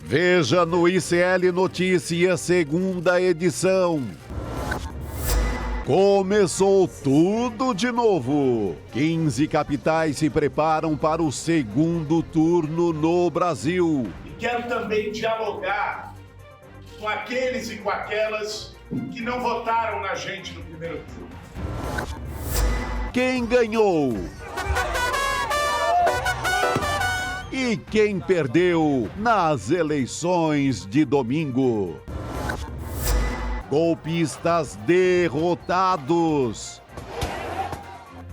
Veja no ICL Notícias, segunda edição. Começou tudo de novo. 15 capitais se preparam para o segundo turno no Brasil. E quero também dialogar com aqueles e com aquelas que não votaram na gente no primeiro turno. Quem ganhou? E quem perdeu nas eleições de domingo? Golpistas derrotados.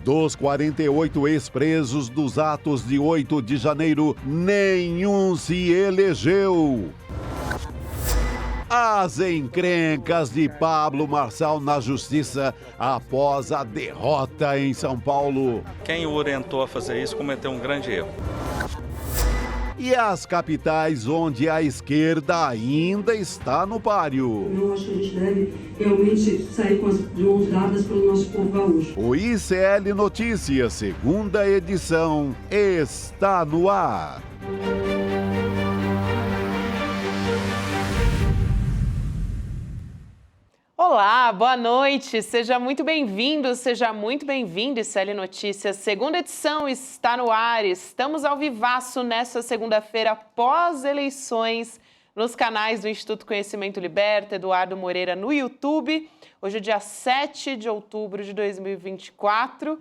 Dos 48 ex-presos dos atos de 8 de janeiro, nenhum se elegeu. As encrencas de Pablo Marçal na justiça após a derrota em São Paulo. Quem o orientou a fazer isso cometeu um grande erro. E as capitais onde a esquerda ainda está no páreo. Eu acho que a gente deve realmente sair com as mãos dadas pelo nosso povo gaúcho. O ICL Notícias, segunda edição, está no ar. Olá, boa noite, seja muito bem-vindo, seja muito bem-vindo, ICL Notícias, segunda edição está no ar, estamos ao vivaço nessa segunda-feira pós-eleições nos canais do Instituto Conhecimento Liberta, Eduardo Moreira no YouTube, hoje é dia 7 de outubro de 2024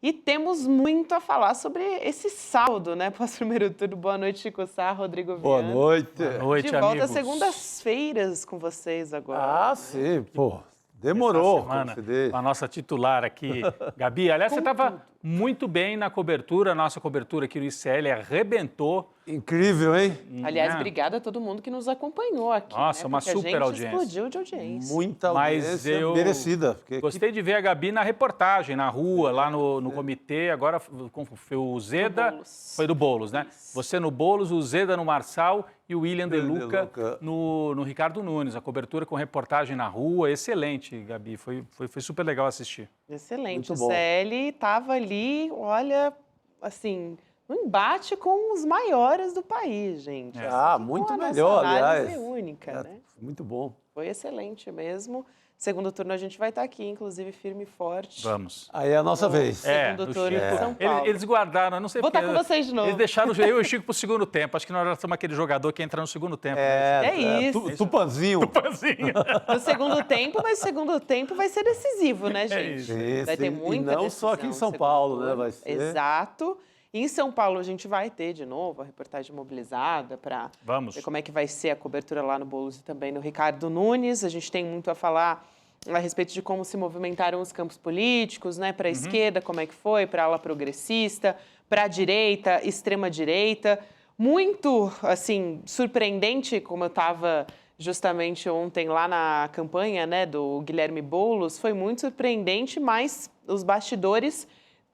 e temos muito a falar sobre esse saldo, né, pós-primeiro turno. Boa noite, Chico Sá, Rodrigo Viana. Boa noite. Boa noite, de volta amigos. segundas-feiras com vocês agora. Ah, sim, pô. Demorou. Essa semana, com a nossa titular aqui, Gabi. Aliás, você estava muito bem na cobertura, a nossa cobertura aqui no ICL arrebentou. Incrível, hein? Aliás, obrigada a todo mundo que nos acompanhou aqui. Nossa, né? uma Porque super a gente audiência. explodiu de audiência. Muita audiência merecida. Porque Gostei de ver a Gabi na reportagem, na rua, lá no comitê. Agora foi o Zeda, foi do Boulos, né? Você no Boulos, o Zeda no Marçal e o William De Luca no Ricardo Nunes. A cobertura com reportagem na rua, excelente, Gabi. Foi super legal assistir. Excelente. Muito O bom. CL estava ali, olha, assim, no embate com os maiores do país, gente. Ah, muito Uma melhor, análise aliás. única, né? Muito bom. Foi excelente mesmo. Segundo turno a gente vai estar aqui, inclusive, firme e forte. Vamos. Aí é a nossa vez. Segundo no turno Chico. de São Paulo. Eles guardaram, eu não sei Vou porque... estar com vocês de novo. Eles deixaram eu e o Chico pro segundo tempo. Acho que nós já estamos aquele jogador que entra no segundo tempo. É isso. Tupanzinho. Tupanzinho. No segundo tempo, mas o segundo tempo vai ser decisivo, né, gente? isso. Vai ter muita E não decisão só aqui em no São segundo Paulo, né? turno. Vai ser. Exato. E em São Paulo a gente vai ter de novo a reportagem mobilizada para Vamos. ver como é que vai ser a cobertura lá no Boulos e também no Ricardo Nunes. A gente tem muito a falar a respeito de como se movimentaram os campos políticos, né? Para a esquerda, como é que foi, para a ala progressista, para a direita, extrema-direita. Muito, assim, surpreendente, como eu estava justamente ontem lá na campanha, né, do Guilherme Boulos, foi muito surpreendente, mas os bastidores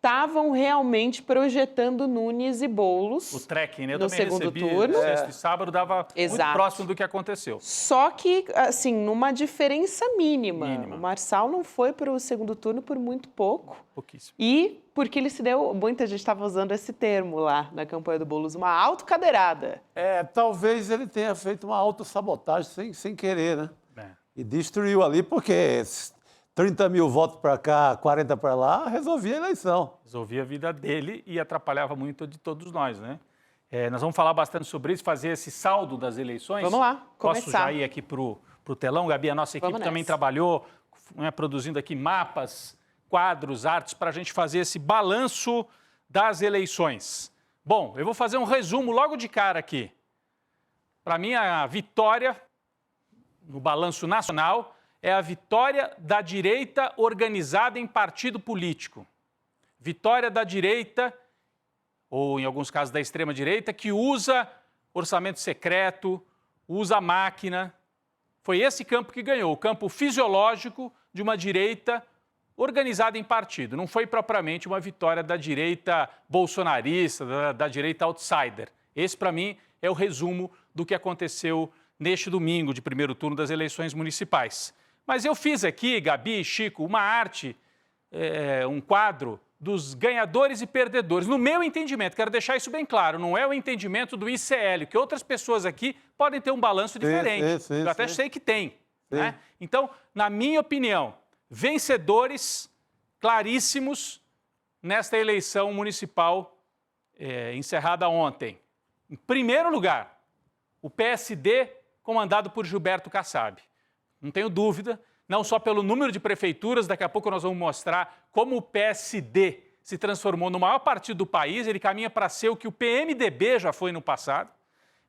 estavam realmente projetando Nunes e Boulos. O trekking, né? Eu no também segundo recebi turno. sexta e sábado, dava Exato. muito próximo do que aconteceu. Só que, assim, numa diferença mínima. Mínima. O Marçal não foi para o segundo turno por muito pouco. Pouquíssimo. E porque ele se deu, muita gente estava usando esse termo lá na campanha do Boulos, uma autocadeirada. Talvez ele tenha feito uma autossabotagem sem querer, né? É. E destruiu ali, porque 30 mil votos para cá, 40 para lá, resolvia a eleição. Resolvia a vida dele e atrapalhava muito de todos nós, né? Nós vamos falar bastante sobre isso, fazer esse saldo das eleições. Vamos lá, Posso começar. já ir aqui para o telão, Gabi? A nossa equipe Vamos também nessa. trabalhou, né, produzindo aqui mapas, quadros, artes, para a gente fazer esse balanço das eleições. Bom, eu vou fazer um resumo logo de cara aqui. Para mim, a vitória no balanço nacional é a vitória da direita organizada em partido político. Vitória da direita, ou em alguns casos da extrema-direita, que usa orçamento secreto, usa máquina. Foi esse campo que ganhou, o campo fisiológico de uma direita organizada em partido. Não foi propriamente uma vitória da direita bolsonarista, da direita outsider. Esse, para mim, é o resumo do que aconteceu neste domingo de primeiro turno das eleições municipais. Mas eu fiz aqui, Gabi e Chico, uma arte, um quadro dos ganhadores e perdedores. No meu entendimento, quero deixar isso bem claro, não é o entendimento do ICL, que outras pessoas aqui podem ter um balanço diferente. Eu até sei que tem. Né? Então, na minha opinião, vencedores claríssimos nesta eleição municipal encerrada ontem. Em primeiro lugar, o PSD, comandado por Gilberto Kassab. Não tenho dúvida, não só pelo número de prefeituras, daqui a pouco nós vamos mostrar como o PSD se transformou no maior partido do país, ele caminha para ser o que o PMDB já foi no passado,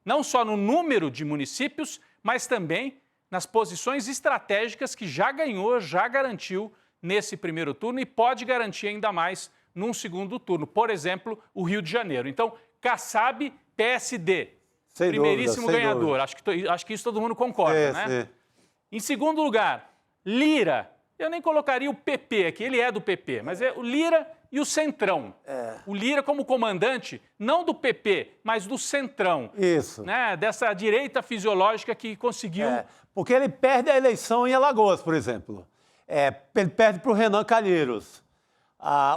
não só no número de municípios, mas também nas posições estratégicas que já ganhou, já garantiu nesse primeiro turno e pode garantir ainda mais num segundo turno. Por exemplo, o Rio de Janeiro. Então, Kassab, PSD, sem primeiríssimo dúvida, ganhador. Acho que isso todo mundo concorda, né? Em segundo lugar, Lira. Eu nem colocaria o PP aqui, ele é do PP, mas é o Lira e o Centrão. O Lira como comandante, não do PP, mas do Centrão. Isso. Né? Dessa direita fisiológica que conseguiu... Porque ele perde a eleição em Alagoas, por exemplo. Ele perde para o Renan Calheiros.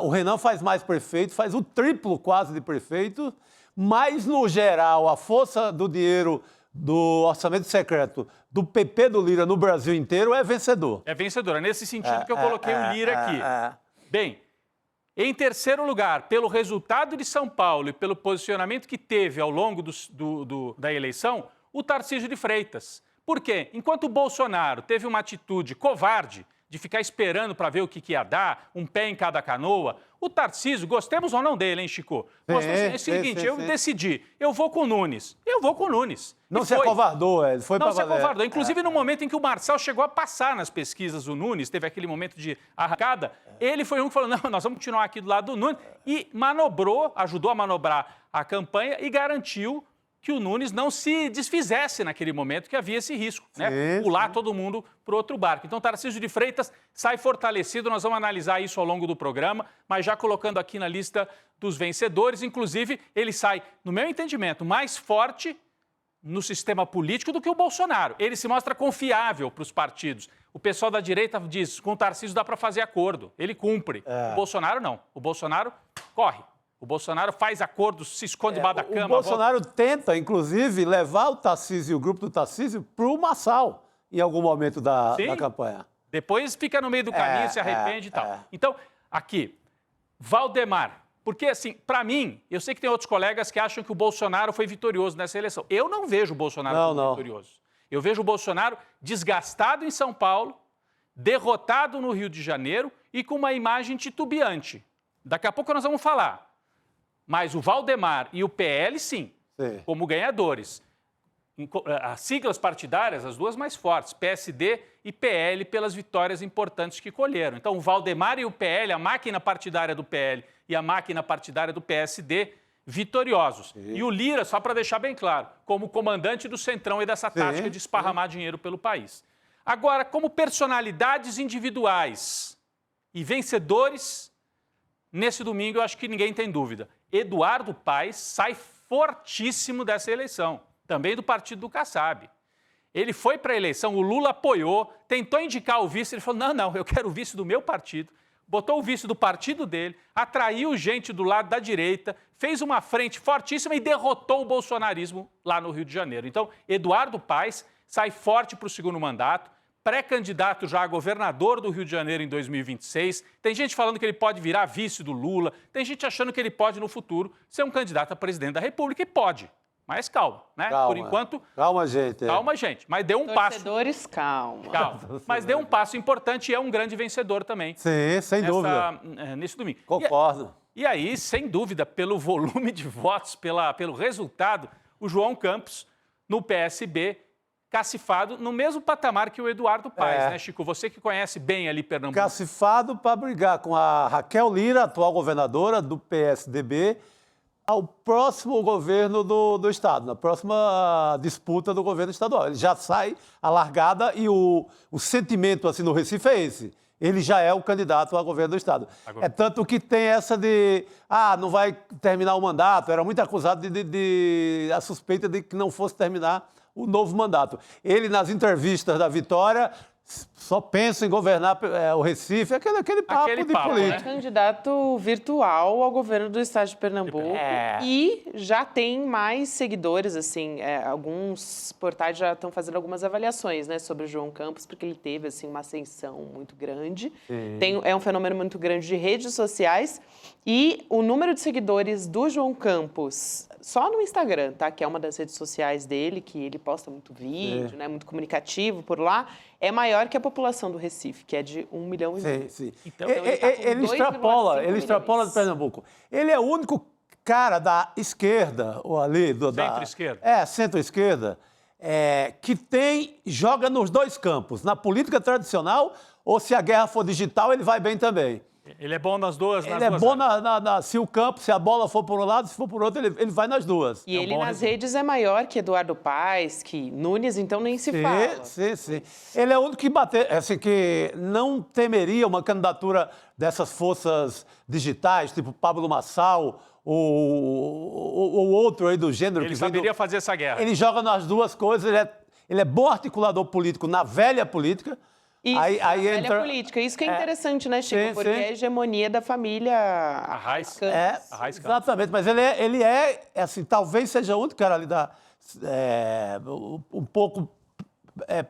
O Renan faz mais prefeito, faz o triplo quase de prefeito, mas, no geral, a força do dinheiro do orçamento secreto do PP do Lira no Brasil inteiro é vencedor. É vencedor. É nesse sentido que eu coloquei o Lira aqui. Bem, em terceiro lugar, pelo resultado de São Paulo e pelo posicionamento que teve ao longo da eleição, o Tarcísio de Freitas. Por quê? Enquanto o Bolsonaro teve uma atitude covarde de ficar esperando para ver o que ia dar, um pé em cada canoa, o Tarcísio, gostemos ou não dele, hein, Chico? É o seguinte, eu decidi, eu vou com o Nunes. Eu vou com o Nunes. Não se acovardou, ele foi para valer. Não se acovardou. Inclusive, no momento em que o Marçal chegou a passar nas pesquisas o Nunes, teve aquele momento de arrancada, ele foi um que falou, não, nós vamos continuar aqui do lado do Nunes, e manobrou, ajudou a manobrar a campanha e garantiu que o Nunes não se desfizesse naquele momento que havia esse risco, né? Pular todo mundo para o outro barco. Então, Tarcísio de Freitas sai fortalecido, nós vamos analisar isso ao longo do programa, mas já colocando aqui na lista dos vencedores, inclusive, ele sai, no meu entendimento, mais forte no sistema político do que o Bolsonaro. Ele se mostra confiável para os partidos. O pessoal da direita diz, com o Tarcísio dá para fazer acordo, ele cumpre. O Bolsonaro não, o Bolsonaro corre. O Bolsonaro faz acordos, se esconde debaixo da cama. O Bolsonaro tenta, inclusive, levar o Tarcísio, o grupo do Tarcísio, para o Marçal, em algum momento da campanha. Depois fica no meio do caminho, se arrepende e tal. Então, aqui, Valdemar. Porque, assim, para mim, eu sei que tem outros colegas que acham que o Bolsonaro foi vitorioso nessa eleição. Eu não vejo o Bolsonaro como vitorioso. Eu vejo o Bolsonaro desgastado em São Paulo, derrotado no Rio de Janeiro e com uma imagem titubeante. Daqui a pouco nós vamos falar. Mas o Valdemar e o PL, sim, como ganhadores. As siglas partidárias, as duas mais fortes, PSD e PL, pelas vitórias importantes que colheram. Então, o Valdemar e o PL, a máquina partidária do PL e a máquina partidária do PSD, vitoriosos. E o Lira, só para deixar bem claro, como comandante do Centrão e dessa tática de esparramar dinheiro pelo país. Agora, como personalidades individuais e vencedores, nesse domingo eu acho que ninguém tem dúvida. Eduardo Paes sai fortíssimo dessa eleição, também do partido do Kassab. Ele foi para a eleição, o Lula apoiou, tentou indicar o vice, ele falou, não, eu quero o vice do meu partido. Botou o vice do partido dele, atraiu gente do lado da direita, fez uma frente fortíssima e derrotou o bolsonarismo lá no Rio de Janeiro. Então, Eduardo Paes sai forte para o segundo mandato, pré-candidato já a governador do Rio de Janeiro em 2026. Tem gente falando que ele pode virar vice do Lula, tem gente achando que ele pode, no futuro, ser um candidato a presidente da República, e pode. Mas calma, né? Calma. Por enquanto... Calma, gente. Calma, gente. Mas deu um passo... Torcedores, calma. Mas deu um passo importante e é um grande vencedor também. Sim, sem dúvida. Nesse domingo. Concordo. E aí, sem dúvida, pelo volume de votos, pelo resultado, o João Campos, no PSB, cacifado no mesmo patamar que o Eduardo Paes, né, Chico? Você que conhece bem ali Pernambuco. Cacifado para brigar com a Raquel Lira, atual governadora do PSDB, ao próximo governo do Estado, na próxima disputa do governo estadual. Ele já sai a largada e o sentimento assim, no Recife é esse. Ele já é o candidato a governo do Estado. É tanto que tem essa de, não vai terminar o mandato, era muito acusado a suspeita de que não fosse terminar o novo mandato. Ele, nas entrevistas da vitória, só pensa em governar o Recife, aquele papo Aquele de papo, político. né? Candidato virtual ao governo do estado de Pernambuco e já tem mais seguidores, assim, alguns portais já estão fazendo algumas avaliações, né, sobre o João Campos, porque ele teve, assim, uma ascensão muito grande, é um fenômeno muito grande de redes sociais e o número de seguidores do João Campos, só no Instagram, tá, que é uma das redes sociais dele, que ele posta muito vídeo, né, muito comunicativo por lá, é maior que a população do Recife, que é de 1,5 milhão. Sim. Então, ele tá com ele 2,5 extrapola milhões. de Pernambuco. Ele é o único cara da esquerda, ou ali... Centro-esquerda. Centro-esquerda, que joga nos dois campos, na política tradicional, ou se a guerra for digital, ele vai bem também. Ele é bom nas duas Ele é bom se o campo, se a bola for por um lado, se for por outro, ele vai nas duas. E ele nas redes é maior que Eduardo Paes, que Nunes, então nem se fala. Sim. Ele é o único que não temeria uma candidatura dessas forças digitais, tipo Pablo Marçal ou outro aí do gênero. Ele saberia fazer essa guerra. Ele joga nas duas coisas, ele é bom articulador político na velha política. Isso, aí velha política. Isso que é interessante, né, Chico? Porque é a hegemonia da família Arraes. Campos. Exatamente, mas ele é assim, talvez seja o único cara ali um pouco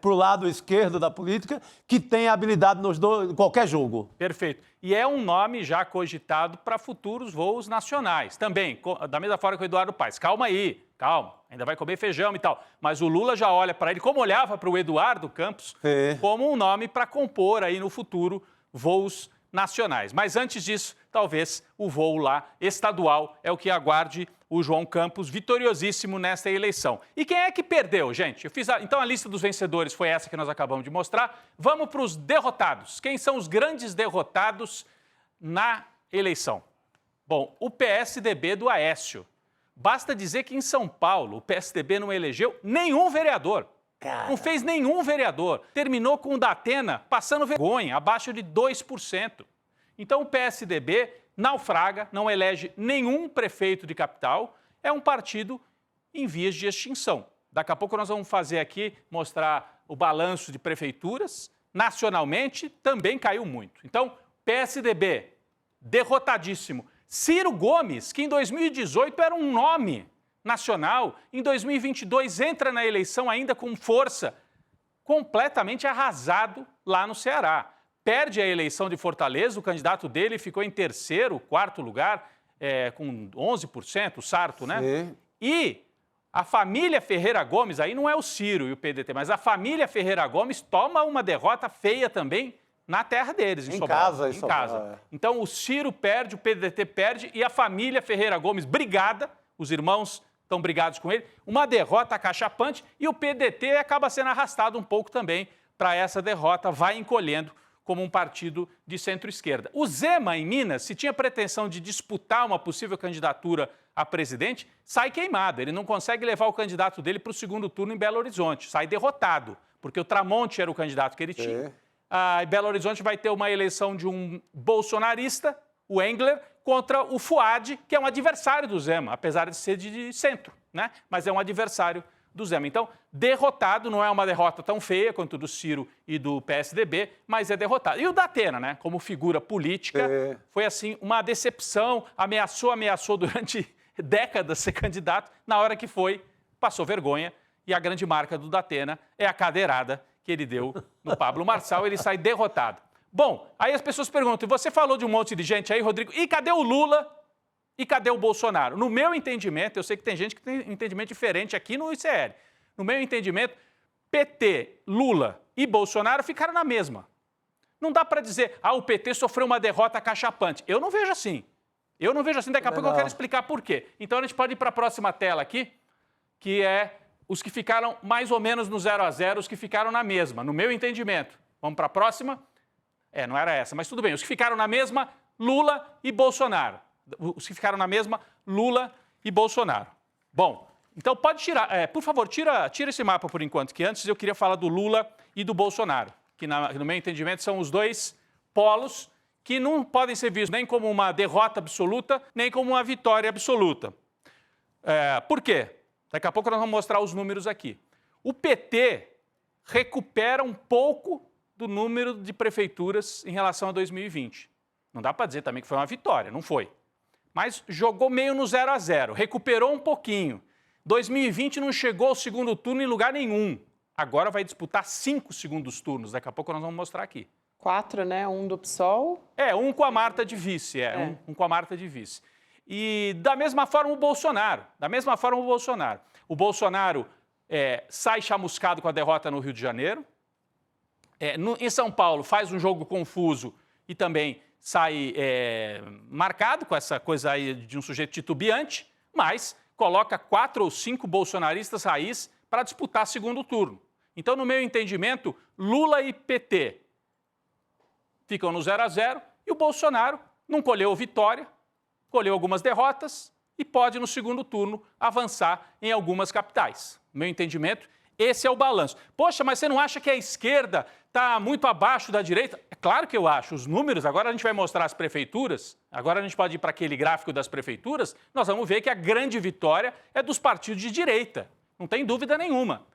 pro lado esquerdo da política que tem habilidade em qualquer jogo. Perfeito. E é um nome já cogitado para futuros voos nacionais. Também, da mesma forma que o Eduardo Paes. Calma aí, calma. Ainda vai comer feijão e tal. Mas o Lula já olha para ele, como olhava para o Eduardo Campos, como um nome para compor aí no futuro voos nacionais. Mas antes disso, talvez o voo lá estadual é o que aguarde o João Campos vitoriosíssimo nesta eleição. E quem é que perdeu, gente? Então a lista dos vencedores foi essa que nós acabamos de mostrar. Vamos para os derrotados. Quem são os grandes derrotados na eleição? Bom, o PSDB do Aécio. Basta dizer que em São Paulo o PSDB não elegeu nenhum vereador. Não fez nenhum vereador. Terminou com o Datena passando vergonha, abaixo de 2%. Então o PSDB naufraga, não elege nenhum prefeito de capital, é um partido em vias de extinção. Daqui a pouco nós vamos fazer aqui, mostrar o balanço de prefeituras. Nacionalmente também caiu muito. Então, PSDB, derrotadíssimo. Ciro Gomes, que em 2018 era um nome nacional, em 2022 entra na eleição ainda com força, completamente arrasado lá no Ceará. Perde a eleição de Fortaleza, o candidato dele ficou em terceiro, quarto lugar, com 11%, o Sarto, né? Sim. E a família Ferreira Gomes, aí não é o Ciro e o PDT, mas a família Ferreira Gomes toma uma derrota feia também na terra deles, em Sobral. Em casa. Então, o Ciro perde, o PDT perde e a família Ferreira Gomes brigada, os irmãos estão brigados com ele, uma derrota acachapante e o PDT acaba sendo arrastado um pouco também para essa derrota, vai encolhendo como um partido de centro-esquerda. O Zema, em Minas, se tinha pretensão de disputar uma possível candidatura a presidente, sai queimado. Ele não consegue levar o candidato dele para o segundo turno em Belo Horizonte, sai derrotado, porque o Tramonte era o candidato que ele tinha. Em Belo Horizonte vai ter uma eleição de um bolsonarista, o Engler, contra o Fuad, que é um adversário do Zema, apesar de ser de centro, né? Mas é um adversário do Zema. Então, derrotado, não é uma derrota tão feia quanto do Ciro e do PSDB, mas é derrotado. E o Datena, né, como figura política, foi assim uma decepção, ameaçou durante décadas ser candidato, na hora que foi, passou vergonha, e a grande marca do Datena é a cadeirada que ele deu no Pablo Marçal, ele sai derrotado. Bom, aí as pessoas perguntam, você falou de um monte de gente aí, Rodrigo, e cadê o Lula? E cadê o Bolsonaro? No meu entendimento, eu sei que tem gente que tem entendimento diferente aqui no ICL. No meu entendimento, PT, Lula e Bolsonaro ficaram na mesma. Não dá para dizer, o PT sofreu uma derrota acachapante. Eu não vejo assim. Daqui a pouco eu quero explicar por quê. Então a gente pode ir para a próxima tela aqui, que é os que ficaram mais ou menos no 0-0, os que ficaram na mesma, no meu entendimento. Vamos para a próxima? Não era essa, mas tudo bem. Os que ficaram na mesma, Lula e Bolsonaro. Os que ficaram na mesma, Lula e Bolsonaro. Bom, então pode tirar, por favor, tira esse mapa por enquanto, que antes eu queria falar do Lula e do Bolsonaro, que no meu entendimento são os dois polos que não podem ser vistos nem como uma derrota absoluta, nem como uma vitória absoluta. Por quê? Daqui a pouco nós vamos mostrar os números aqui. O PT recupera um pouco do número de prefeituras em relação a 2020. Não dá para dizer também que foi uma vitória, não foi. Mas jogou meio no 0 a 0, recuperou um pouquinho. 2020 não chegou ao segundo turno em lugar nenhum. Agora vai disputar 5 segundos turnos. Daqui a pouco nós vamos mostrar aqui. 4, né? Um do PSOL. Um com a Marta de vice, um com a Marta de vice. E da mesma forma o Bolsonaro. O Bolsonaro sai chamuscado com a derrota no Rio de Janeiro. Em São Paulo faz um jogo confuso e também sai marcado com essa coisa aí de um sujeito titubeante, mas coloca 4 ou 5 bolsonaristas raiz para disputar segundo turno. Então, no meu entendimento, Lula e PT ficam no 0 a 0 e o Bolsonaro não colheu vitória, colheu algumas derrotas e pode, no segundo turno, avançar em algumas capitais. No meu entendimento, esse é o balanço. Poxa, mas você não acha que a esquerda está muito abaixo da direita? É claro que eu acho. Os números, agora a gente vai mostrar as prefeituras, agora a gente pode ir para aquele gráfico das prefeituras, nós vamos ver que a grande vitória é dos partidos de direita. Não tem dúvida nenhuma.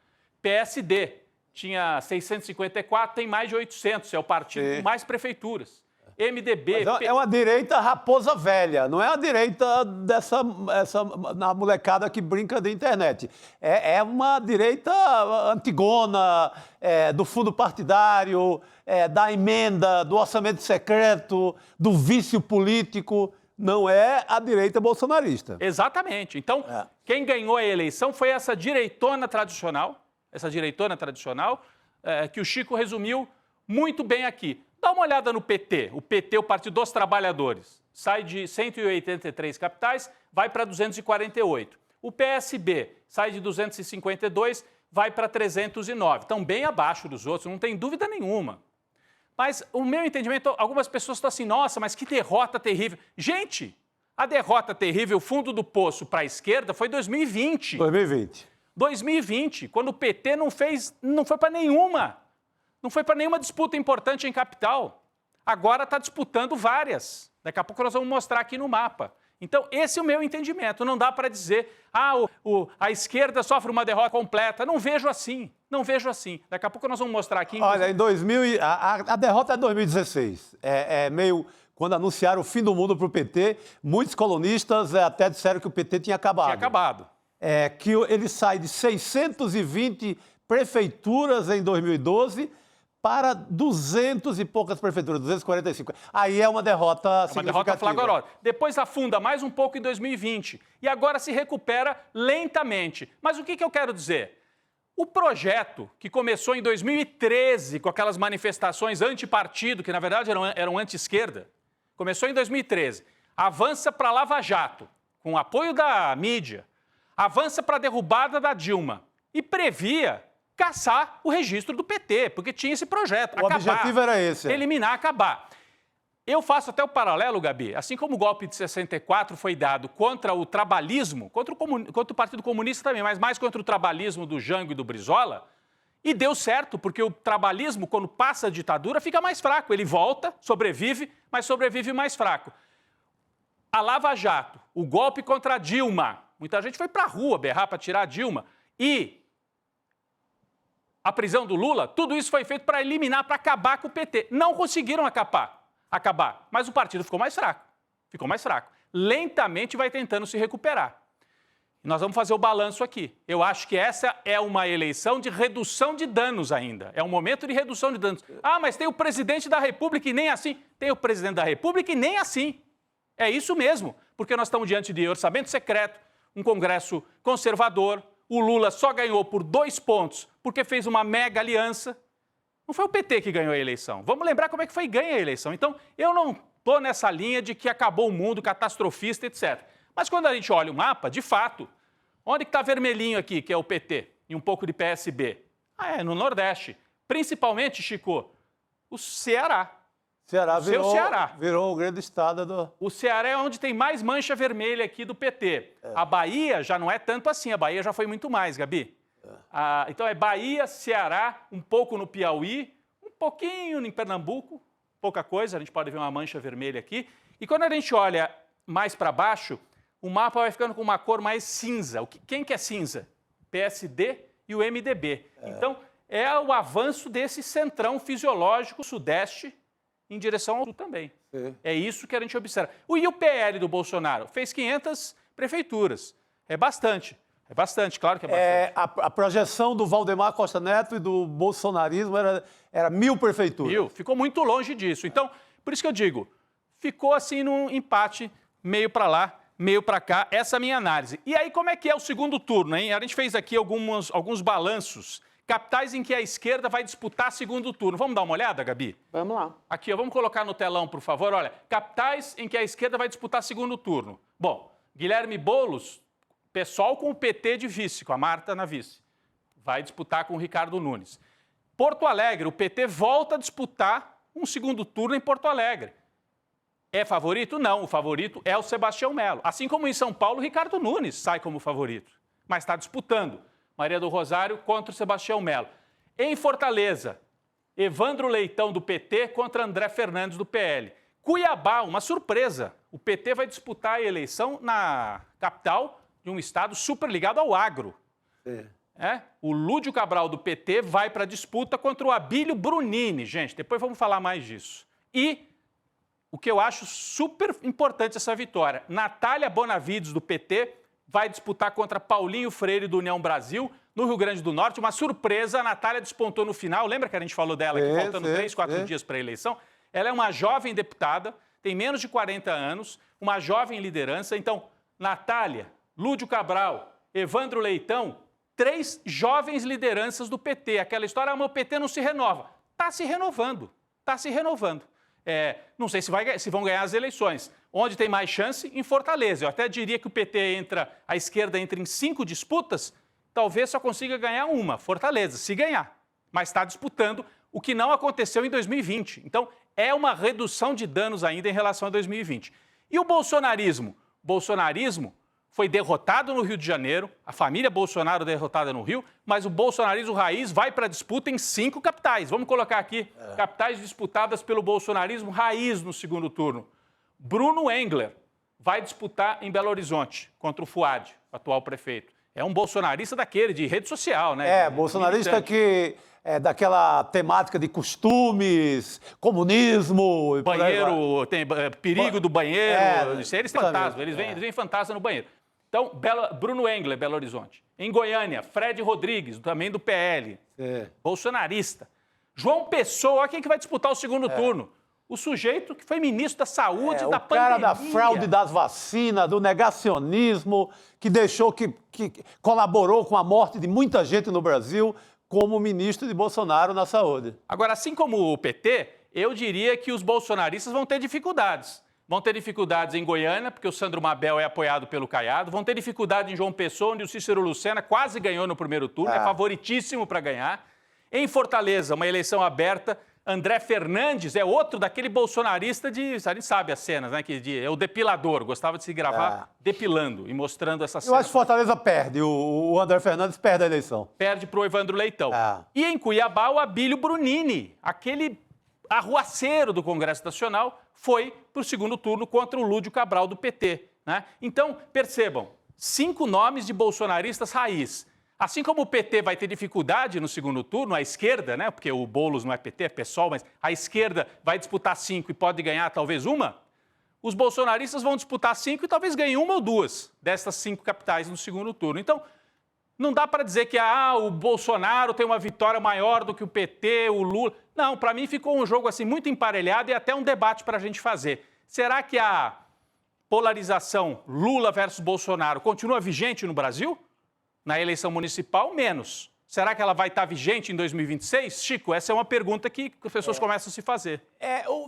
PSD tinha 654, tem mais de 800, é o partido com mais prefeituras. MDB... Mas é uma direita raposa velha, não é a direita na molecada que brinca de internet. É uma direita antigona, do fundo partidário, da emenda, do orçamento secreto, do vício político. Não é a direita bolsonarista. Exatamente. Então, quem ganhou a eleição foi essa direitona tradicional, que o Chico resumiu muito bem aqui. Dá uma olhada no PT. O PT, o Partido dos Trabalhadores, sai de 183 capitais, vai para 248. O PSB sai de 252, vai para 309. Estão bem abaixo dos outros, não tem dúvida nenhuma. Mas o meu entendimento, algumas pessoas estão assim, nossa, mas que derrota terrível. Gente, a derrota terrível, o fundo do poço para a esquerda foi 2020. 2020, quando o PT não foi para nenhuma. Não foi para nenhuma disputa importante em capital. Agora está disputando várias. Daqui a pouco nós vamos mostrar aqui no mapa. Então, esse é o meu entendimento. Não dá para dizer, a esquerda sofre uma derrota completa. Não vejo assim. Daqui a pouco nós vamos mostrar aqui. Olha, a derrota é 2016. Meio... Quando anunciaram o fim do mundo para o PT, muitos colonistas até disseram que o PT tinha acabado. Que ele sai de 620 prefeituras em 2012 para 200 e poucas prefeituras, 245. Aí é uma derrota significativa. Uma derrota flagrante. Depois afunda mais um pouco em 2020 e agora se recupera lentamente. Mas o que eu quero dizer? O projeto que começou em 2013 com aquelas manifestações antipartido, que na verdade eram anti-esquerda, começou em 2013, avança para Lava Jato, com apoio da mídia, avança para a derrubada da Dilma e previa caçar o registro do PT, porque tinha esse projeto. O objetivo era esse. Eliminar, acabar. Eu faço até o paralelo, Gabi, assim como o golpe de 64 foi dado contra o trabalhismo, contra o Partido Comunista também, mas mais contra o trabalhismo do Jango e do Brizola, e deu certo, porque o trabalhismo, quando passa a ditadura, fica mais fraco. Ele volta, sobrevive, mas sobrevive mais fraco. A Lava Jato, o golpe contra a Dilma, muita gente foi para a rua berrar para tirar a Dilma, e a prisão do Lula, tudo isso foi feito para eliminar, para acabar com o PT. Não conseguiram acabar, mas o partido ficou mais fraco. Lentamente vai tentando se recuperar. E nós vamos fazer o balanço aqui. Eu acho que essa é uma eleição de redução de danos ainda. É um momento de redução de danos. Mas tem o presidente da República e nem assim. Tem o presidente da República e nem assim. É isso mesmo, porque nós estamos diante de orçamento secreto, um Congresso conservador. O Lula só ganhou por 2 pontos porque fez uma mega aliança. Não foi o PT que ganhou a eleição. Vamos lembrar como é que foi ganha a eleição. Então, eu não estou nessa linha de que acabou o mundo, catastrofista, etc. Mas quando a gente olha o mapa, de fato, onde está vermelhinho aqui, que é o PT, e um pouco de PSB? É no Nordeste. Principalmente, Chico, o Ceará. Virou o grande estado do... O Ceará é onde tem mais mancha vermelha aqui do PT. A Bahia já não é tanto assim, a Bahia já foi muito mais, Gabi. Então é Bahia, Ceará, um pouco no Piauí, um pouquinho em Pernambuco, pouca coisa, a gente pode ver uma mancha vermelha aqui. E quando a gente olha mais para baixo, o mapa vai ficando com uma cor mais cinza. Quem que é cinza? PSD e o MDB. Então, é o avanço desse centrão fisiológico sudeste em direção ao sul também. É isso que a gente observa. E o PL do Bolsonaro fez 500 prefeituras. É bastante, claro que é bastante. A projeção do Valdemar Costa Neto e do bolsonarismo era 1000 prefeituras. Ficou muito longe disso. Então, por isso que eu digo, ficou assim num empate, meio para lá, meio para cá, essa é a minha análise. E aí, como é que é o segundo turno, hein? A gente fez aqui alguns balanços, capitais em que a esquerda vai disputar segundo turno. Vamos dar uma olhada, Gabi? Vamos lá. Aqui, ó, vamos colocar no telão, por favor. Olha, capitais em que a esquerda vai disputar segundo turno. Bom, Guilherme Boulos, pessoal com o PT de vice, com a Marta na vice, vai disputar com o Ricardo Nunes. Porto Alegre, o PT volta a disputar um segundo turno em Porto Alegre. É favorito? Não, o favorito é o Sebastião Melo. Assim como em São Paulo, o Ricardo Nunes sai como favorito, mas está disputando. Maria do Rosário contra o Sebastião Melo. Em Fortaleza, Evandro Leitão do PT contra André Fernandes do PL. Cuiabá, uma surpresa. O PT vai disputar a eleição na capital de um estado super ligado ao agro. O Lúdio Cabral do PT vai para a disputa contra o Abílio Brunini. Gente, depois vamos falar mais disso. E o que eu acho super importante essa vitória, Natália Bonavides do PT vai disputar contra Paulinho Freire do União Brasil, no Rio Grande do Norte. Uma surpresa, a Natália despontou no final. Lembra que a gente falou dela aqui, faltando 3, 4 dias para a eleição? Ela é uma jovem deputada, tem menos de 40 anos, uma jovem liderança. Então, Natália, Lúdio Cabral, Evandro Leitão, 3 jovens lideranças do PT. Aquela história, o PT não se renova. Está se renovando, está se renovando. Não sei se vão ganhar as eleições. Onde tem mais chance? Em Fortaleza. Eu até diria que o PT a esquerda entra em 5 disputas, talvez só consiga ganhar uma, Fortaleza, se ganhar. Mas está disputando, o que não aconteceu em 2020. Então, é uma redução de danos ainda em relação a 2020. E o bolsonarismo? O bolsonarismo foi derrotado no Rio de Janeiro, a família Bolsonaro derrotada no Rio, mas o bolsonarismo raiz vai para a disputa em 5 capitais. Vamos colocar aqui, capitais disputadas pelo bolsonarismo raiz no segundo turno. Bruno Engler vai disputar em Belo Horizonte contra o Fuad, atual prefeito. É um bolsonarista daquele, de rede social, né? Bolsonarista que é daquela temática de costumes, comunismo... Banheiro, tem perigo do banheiro, eles têm fantasma, eles vêm fantasma no banheiro. Então, Bruno Engler, Belo Horizonte. Em Goiânia, Fred Rodrigues, também do PL, bolsonarista. João Pessoa, olha quem que vai disputar o segundo turno. O sujeito que foi ministro da Saúde da pandemia. O cara da fraude das vacinas, do negacionismo, que deixou, que colaborou com a morte de muita gente no Brasil como ministro de Bolsonaro na saúde. Agora, assim como o PT, eu diria que os bolsonaristas vão ter dificuldades. Vão ter dificuldades em Goiânia, porque o Sandro Mabel é apoiado pelo Caiado. Vão ter dificuldade em João Pessoa, onde o Cícero Lucena quase ganhou no primeiro turno, é favoritíssimo para ganhar. Em Fortaleza, uma eleição aberta. André Fernandes é outro daquele bolsonarista a gente sabe as cenas, né? É o depilador, gostava de se gravar depilando e mostrando essa cena. Eu acho que Fortaleza perde, o André Fernandes perde a eleição. Perde para o Evandro Leitão. E em Cuiabá, o Abílio Brunini, aquele arruaceiro do Congresso Nacional, foi para o segundo turno contra o Lúdio Cabral do PT. Né? Então, percebam, 5 nomes de bolsonaristas raiz. Assim como o PT vai ter dificuldade no segundo turno, a esquerda, né? Porque o Boulos não é PT, é PSOL, mas a esquerda vai disputar 5 e pode ganhar talvez uma, os bolsonaristas vão disputar 5 e talvez ganhem 1 ou 2 dessas 5 capitais no segundo turno. Então, não dá para dizer que o Bolsonaro tem uma vitória maior do que o PT, o Lula. Não, para mim ficou um jogo assim muito emparelhado e até um debate para a gente fazer. Será que a polarização Lula versus Bolsonaro continua vigente no Brasil? Na eleição municipal, menos. Será que ela vai estar vigente em 2026? Chico, essa é uma pergunta que as pessoas começam a se fazer.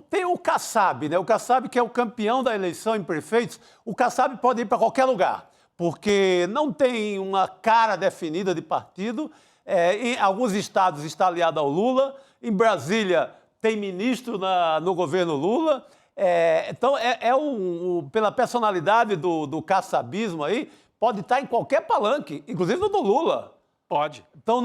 Tem o Kassab, né? O Kassab, que é o campeão da eleição em prefeitos, o Kassab pode ir para qualquer lugar, porque não tem uma cara definida de partido. Em alguns estados está aliado ao Lula, em Brasília tem ministro no governo Lula. Então, pela personalidade do kassabismo aí, pode estar em qualquer palanque, inclusive no do Lula. Pode. Então,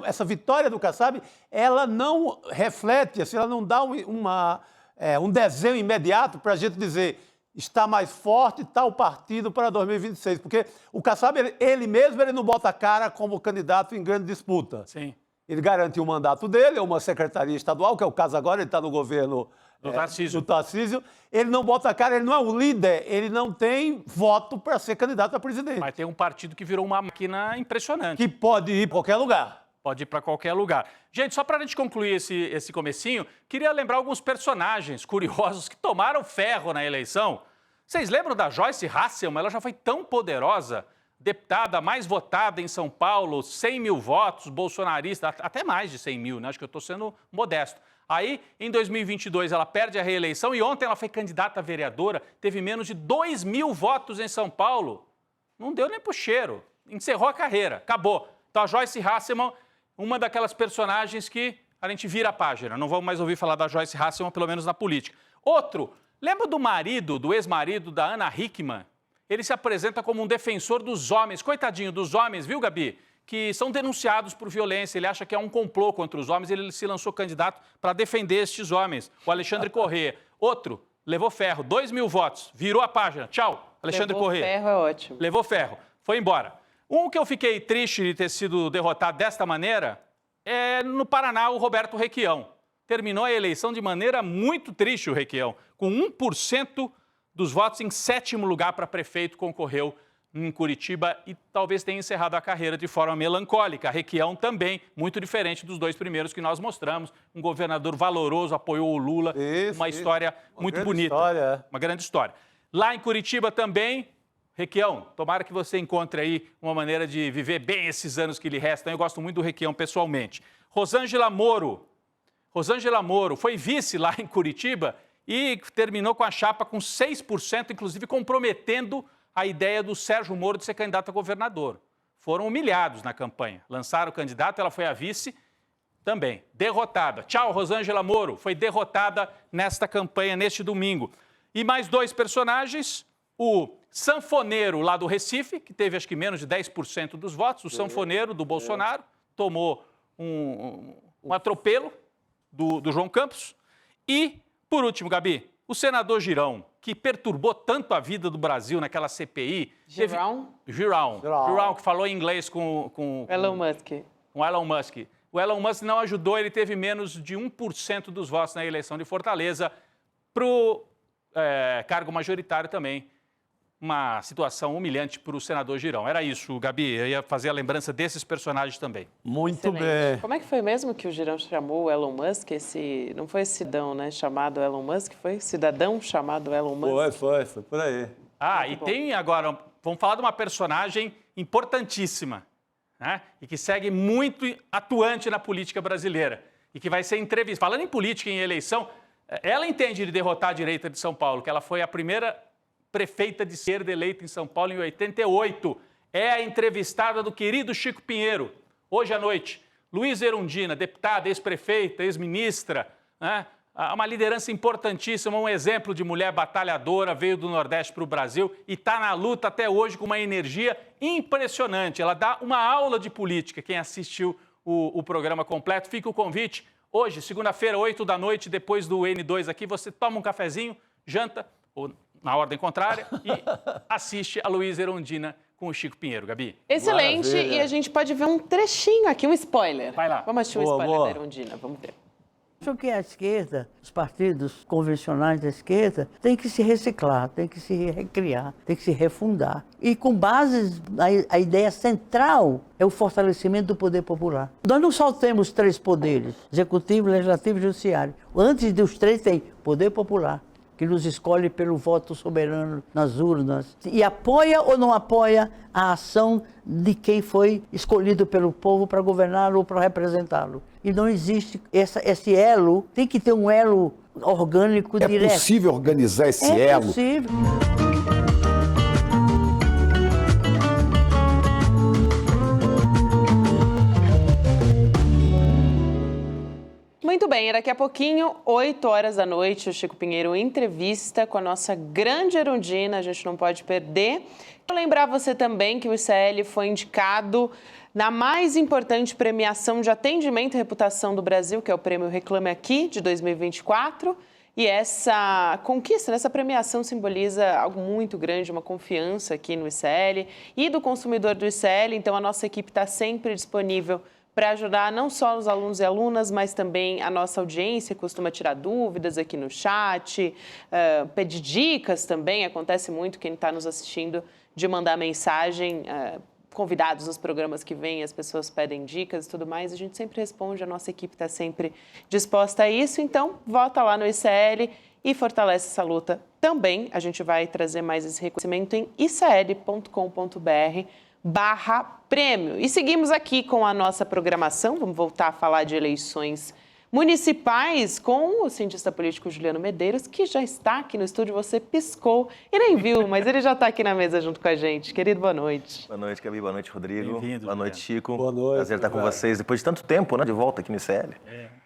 essa vitória do Kassab, ela não reflete, assim, ela não dá um desenho imediato para a gente dizer está mais forte tal partido para 2026. Porque o Kassab, ele mesmo, ele não bota a cara como candidato em grande disputa. Sim. Ele garantiu o mandato dele, é uma secretaria estadual, que é o caso agora, ele está no governo do Tarcísio. Ele não bota a cara, ele não é o líder, ele não tem voto para ser candidato a presidente. Mas tem um partido que virou uma máquina impressionante. Que pode ir para qualquer lugar. Pode ir para qualquer lugar. Gente, só para a gente concluir esse comecinho, queria lembrar alguns personagens curiosos que tomaram ferro na eleição. Vocês lembram da Joyce Hasselmann? Ela já foi tão poderosa, deputada mais votada em São Paulo, 100 mil votos, bolsonarista, até mais de 100 mil, né? Acho que eu estou sendo modesto. Aí, em 2022, ela perde a reeleição e ontem ela foi candidata a vereadora, teve menos de 2 mil votos em São Paulo. Não deu nem pro cheiro. Encerrou a carreira, acabou. Então, a Joyce Hasselmann, uma daquelas personagens que a gente vira a página. Não vamos mais ouvir falar da Joyce Hasselmann, pelo menos na política. Outro, lembra do ex-marido da Ana Hickman? Ele se apresenta como um defensor dos homens. Coitadinho dos homens, viu, Gabi? Que são denunciados por violência. Ele acha que é um complô contra os homens. Ele se lançou candidato para defender estes homens. O Alexandre Corrêa. Outro, levou ferro, 2 mil votos. Virou a página. Tchau, Alexandre Corrêa. Levou ferro é ótimo. Levou ferro. Foi embora. Um que eu fiquei triste de ter sido derrotado desta maneira é no Paraná, o Roberto Requião. Terminou a eleição de maneira muito triste, o Requião. Com 1% dos votos, em 7º lugar para prefeito, concorreu em Curitiba e talvez tenha encerrado a carreira de forma melancólica. Requião também, muito diferente dos 2 primeiros que nós mostramos. Um governador valoroso, apoiou o Lula. Uma história muito bonita. Uma grande história. Lá em Curitiba também, Requião, tomara que você encontre aí uma maneira de viver bem esses anos que lhe restam. Eu gosto muito do Requião pessoalmente. Rosângela Moro foi vice lá em Curitiba e terminou com a chapa com 6%, inclusive comprometendo a ideia do Sérgio Moro de ser candidato a governador. Foram humilhados na campanha. Lançaram o candidato, ela foi a vice também. Derrotada. Tchau, Rosângela Moro. Foi derrotada nesta campanha, neste domingo. E mais 2 personagens. O sanfoneiro lá do Recife, que teve acho que menos de 10% dos votos. O sanfoneiro do Bolsonaro. Tomou um atropelo do João Campos. E, por último, Gabi, o senador Girão, que perturbou tanto a vida do Brasil naquela CPI. Girão, que falou em inglês com Elon Musk. Com Elon Musk. O Elon Musk não ajudou, ele teve menos de 1% dos votos na eleição de Fortaleza. Para o cargo majoritário também, uma situação humilhante para o senador Girão. Era isso, Gabi, eu ia fazer a lembrança desses personagens também. Muito Excelente. bem. Como é que foi mesmo que o Girão chamou o Elon Musk? Não foi cidadão, né, chamado Elon Musk, foi cidadão chamado Elon Musk? Foi por aí. Tem agora, vamos falar de uma personagem importantíssima, né? E que segue muito atuante na política brasileira e que vai ser entrevistada. Falando em política e em eleição, ela entende de derrotar a direita de São Paulo, que ela foi a primeira prefeita de esquerda eleita em São Paulo em 88. É a entrevistada do querido Chico Pinheiro, hoje à noite. Luiz Erundina, deputada, ex-prefeita, ex-ministra, né? Uma liderança importantíssima, um exemplo de mulher batalhadora, veio do Nordeste para o Brasil e está na luta até hoje com uma energia impressionante. Ela dá uma aula de política. Quem assistiu o programa completo, fica o convite. Hoje, segunda-feira, 8 da noite, depois do N2 aqui, você toma um cafezinho, janta, ou na ordem contrária, e assiste a Luiz Erundina com o Chico Pinheiro. Gabi? Excelente, maravilha. E a gente pode ver um trechinho aqui, um spoiler. Vai lá. Vamos assistir um spoiler da Erundina, vamos ver. Acho que a esquerda, os partidos convencionais da esquerda, têm que se reciclar, têm que se recriar, têm que se refundar. E com bases, a ideia central é o fortalecimento do poder popular. Nós não só temos 3 poderes, executivo, legislativo e judiciário. Antes dos 3 tem poder popular, que nos escolhe pelo voto soberano nas urnas. E apoia ou não apoia a ação de quem foi escolhido pelo povo para governá-lo ou para representá-lo. E não existe esse elo, tem que ter um elo orgânico direto. É possível organizar esse elo? É possível. Muito bem, daqui a pouquinho, 8 horas da noite, o Chico Pinheiro entrevista com a nossa grande Erundina, a gente não pode perder. Vou lembrar você também que o ICL foi indicado na mais importante premiação de atendimento e reputação do Brasil, que é o Prêmio Reclame Aqui, de 2024. E essa conquista, essa premiação simboliza algo muito grande, uma confiança aqui no ICL e do consumidor do ICL. Então, a nossa equipe está sempre disponível para ajudar não só os alunos e alunas, mas também a nossa audiência, que costuma tirar dúvidas aqui no chat, pedir dicas também. Acontece muito quem está nos assistindo de mandar mensagem, convidados nos programas que vêm, as pessoas pedem dicas e tudo mais. A gente sempre responde, a nossa equipe está sempre disposta a isso. Então, vota lá no ICL e fortalece essa luta também. A gente vai trazer mais esse reconhecimento em icl.com.br/prêmio. E seguimos aqui com a nossa programação. Vamos voltar a falar de eleições municipais com o cientista político Juliano Medeiros, que já está aqui no estúdio. Você piscou e nem viu, mas ele já está aqui na mesa junto com a gente. Querido, boa noite. Boa noite, Gabi. Boa noite, Rodrigo. Bem-vindo, boa noite, Chico. Boa noite. Prazer estar com vocês depois de tanto tempo, né? De volta aqui no ICL.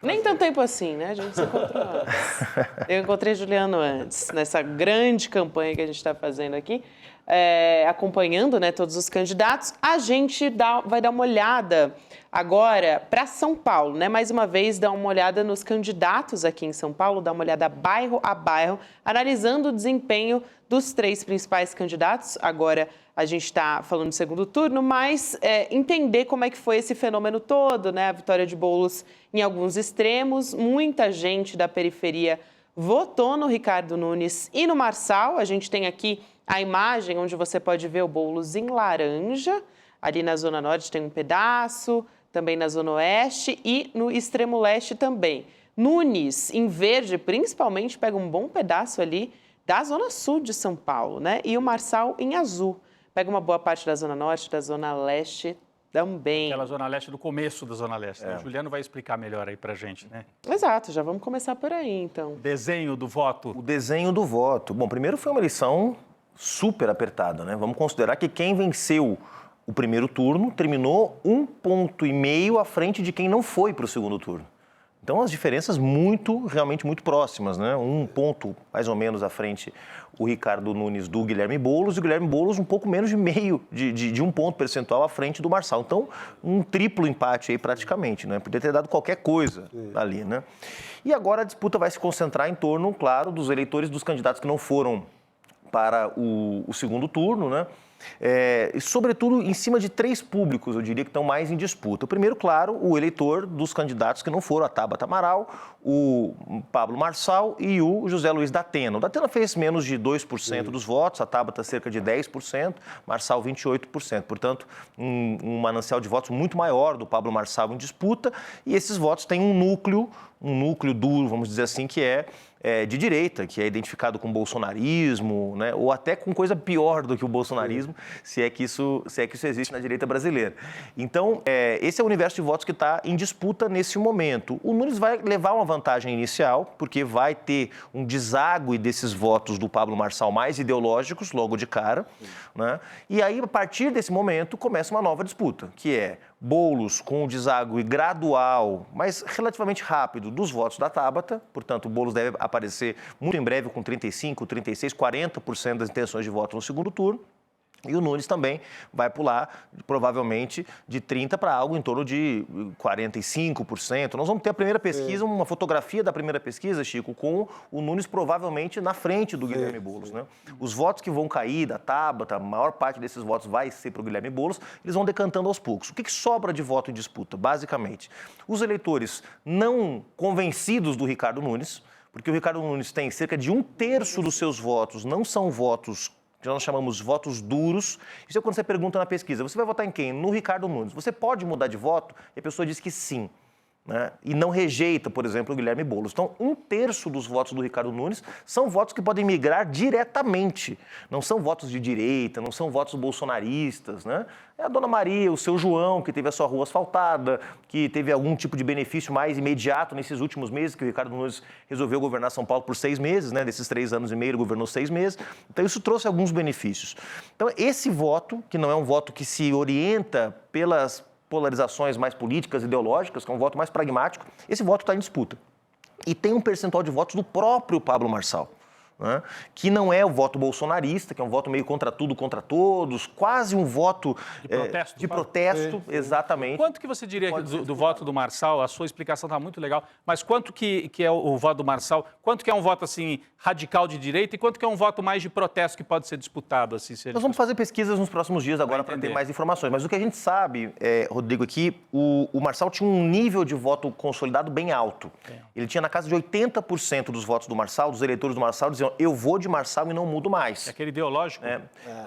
Nem tanto tempo assim, né? A gente se encontrou antes. Eu encontrei Juliano antes, nessa grande campanha que a gente está fazendo aqui, acompanhando, né, todos os candidatos. A gente vai dar uma olhada agora para São Paulo, né? Mais uma vez, dar uma olhada nos candidatos aqui em São Paulo, dar uma olhada bairro a bairro, analisando o desempenho dos 3 principais candidatos. Agora a gente está falando do segundo turno, mas entender como é que foi esse fenômeno todo, né? A vitória de Boulos em alguns extremos, muita gente da periferia votou no Ricardo Nunes e no Marçal. A gente tem aqui a imagem onde você pode ver o Boulos em laranja. Ali na Zona Norte tem um pedaço, também na Zona Oeste e no extremo leste também. Nunes, em verde, principalmente, pega um bom pedaço ali da Zona Sul de São Paulo, né? E o Marçal em azul, pega uma boa parte da Zona Norte, da Zona Leste também. Aquela Zona Leste do começo da Zona Leste. O Juliano vai explicar melhor aí pra gente, né? Exato, já vamos começar por aí, então. Desenho do voto. O desenho do voto. Bom, primeiro foi uma eleição super apertada, né? Vamos considerar que quem venceu o primeiro turno terminou 1,5 ponto à frente de quem não foi para o segundo turno. Então, as diferenças realmente muito próximas, né? 1 ponto, mais ou menos, à frente o Ricardo Nunes do Guilherme Boulos, e o Guilherme Boulos um pouco menos de meio, de 1 ponto percentual à frente do Marçal. Então, um triplo empate aí praticamente, né? Podia ter dado qualquer coisa ali, né? E agora a disputa vai se concentrar em torno, claro, dos eleitores dos candidatos que não foram para o segundo turno, né? E, sobretudo, em cima de 3 públicos, eu diria, que estão mais em disputa. O primeiro, claro, o eleitor dos candidatos que não foram, a Tabata Amaral, o Pablo Marçal e o José Luiz da Atena. O da Atena fez menos de 2% dos votos, a Tabata cerca de 10%, Marçal 28%. Portanto, um manancial de votos muito maior do Pablo Marçal em disputa, e esses votos têm um núcleo duro, vamos dizer assim, que é de direita, que é identificado com bolsonarismo, né? Ou até com coisa pior do que o bolsonarismo, se é que isso existe na direita brasileira. Então, esse é o universo de votos que está em disputa nesse momento. O Nunes vai levar uma vantagem inicial, porque vai ter um deságue desses votos do Pablo Marçal mais ideológicos, logo de cara, né? E aí, a partir desse momento, começa uma nova disputa, que é Boulos com o deságue gradual, mas relativamente rápido, dos votos da Tabata. Portanto, o Boulos deve aparecer muito em breve com 35%, 36%, 40% das intenções de voto no segundo turno. E o Nunes também vai pular, provavelmente, de 30% para algo em torno de 45%. Nós vamos ter a primeira pesquisa, uma fotografia da primeira pesquisa, Chico, com o Nunes provavelmente na frente do Guilherme Boulos, né? Os votos que vão cair da Tabata, a maior parte desses votos vai ser para o Guilherme Boulos, eles vão decantando aos poucos. O que sobra de voto em disputa, basicamente? Os eleitores não convencidos do Ricardo Nunes, porque o Ricardo Nunes tem cerca de 1/3 dos seus votos, não são votos que nós chamamos votos duros. Isso é quando você pergunta na pesquisa, você vai votar em quem? No Ricardo Nunes. Você pode mudar de voto? E a pessoa diz que sim, né? E não rejeita, por exemplo, o Guilherme Boulos. Então, 1/3 dos votos do Ricardo Nunes são votos que podem migrar diretamente. Não são votos de direita, não são votos bolsonaristas, né? É a Dona Maria, o seu João, que teve a sua rua asfaltada, que teve algum tipo de benefício mais imediato nesses últimos meses, que o Ricardo Nunes resolveu governar São Paulo por 6 meses, né? Desses 3 anos e meio, ele governou 6 meses. Então, isso trouxe alguns benefícios. Então, esse voto, que não é um voto que se orienta pelas polarizações mais políticas, ideológicas, que é um voto mais pragmático, esse voto está em disputa. E tem um percentual de votos do próprio Pablo Marçal. né, que não é o voto bolsonarista, que é um voto meio contra tudo, contra todos, quase um voto de protesto, exatamente. Quanto que você diria do voto do Marçal? A sua explicação está muito legal, mas quanto que é o voto do Marçal? Quanto que é um voto assim radical de direita e quanto que é um voto mais de protesto que pode ser disputado? Assim, Nós vamos fazer pesquisas nos próximos dias agora para ter mais informações, mas o que a gente sabe, Rodrigo, aqui, o Marçal tinha um nível de voto consolidado bem alto. Ele tinha na casa de 80% dos votos do Marçal, dos eleitores do Marçal, diziam, eu vou de Marçal e não mudo mais. É aquele ideológico?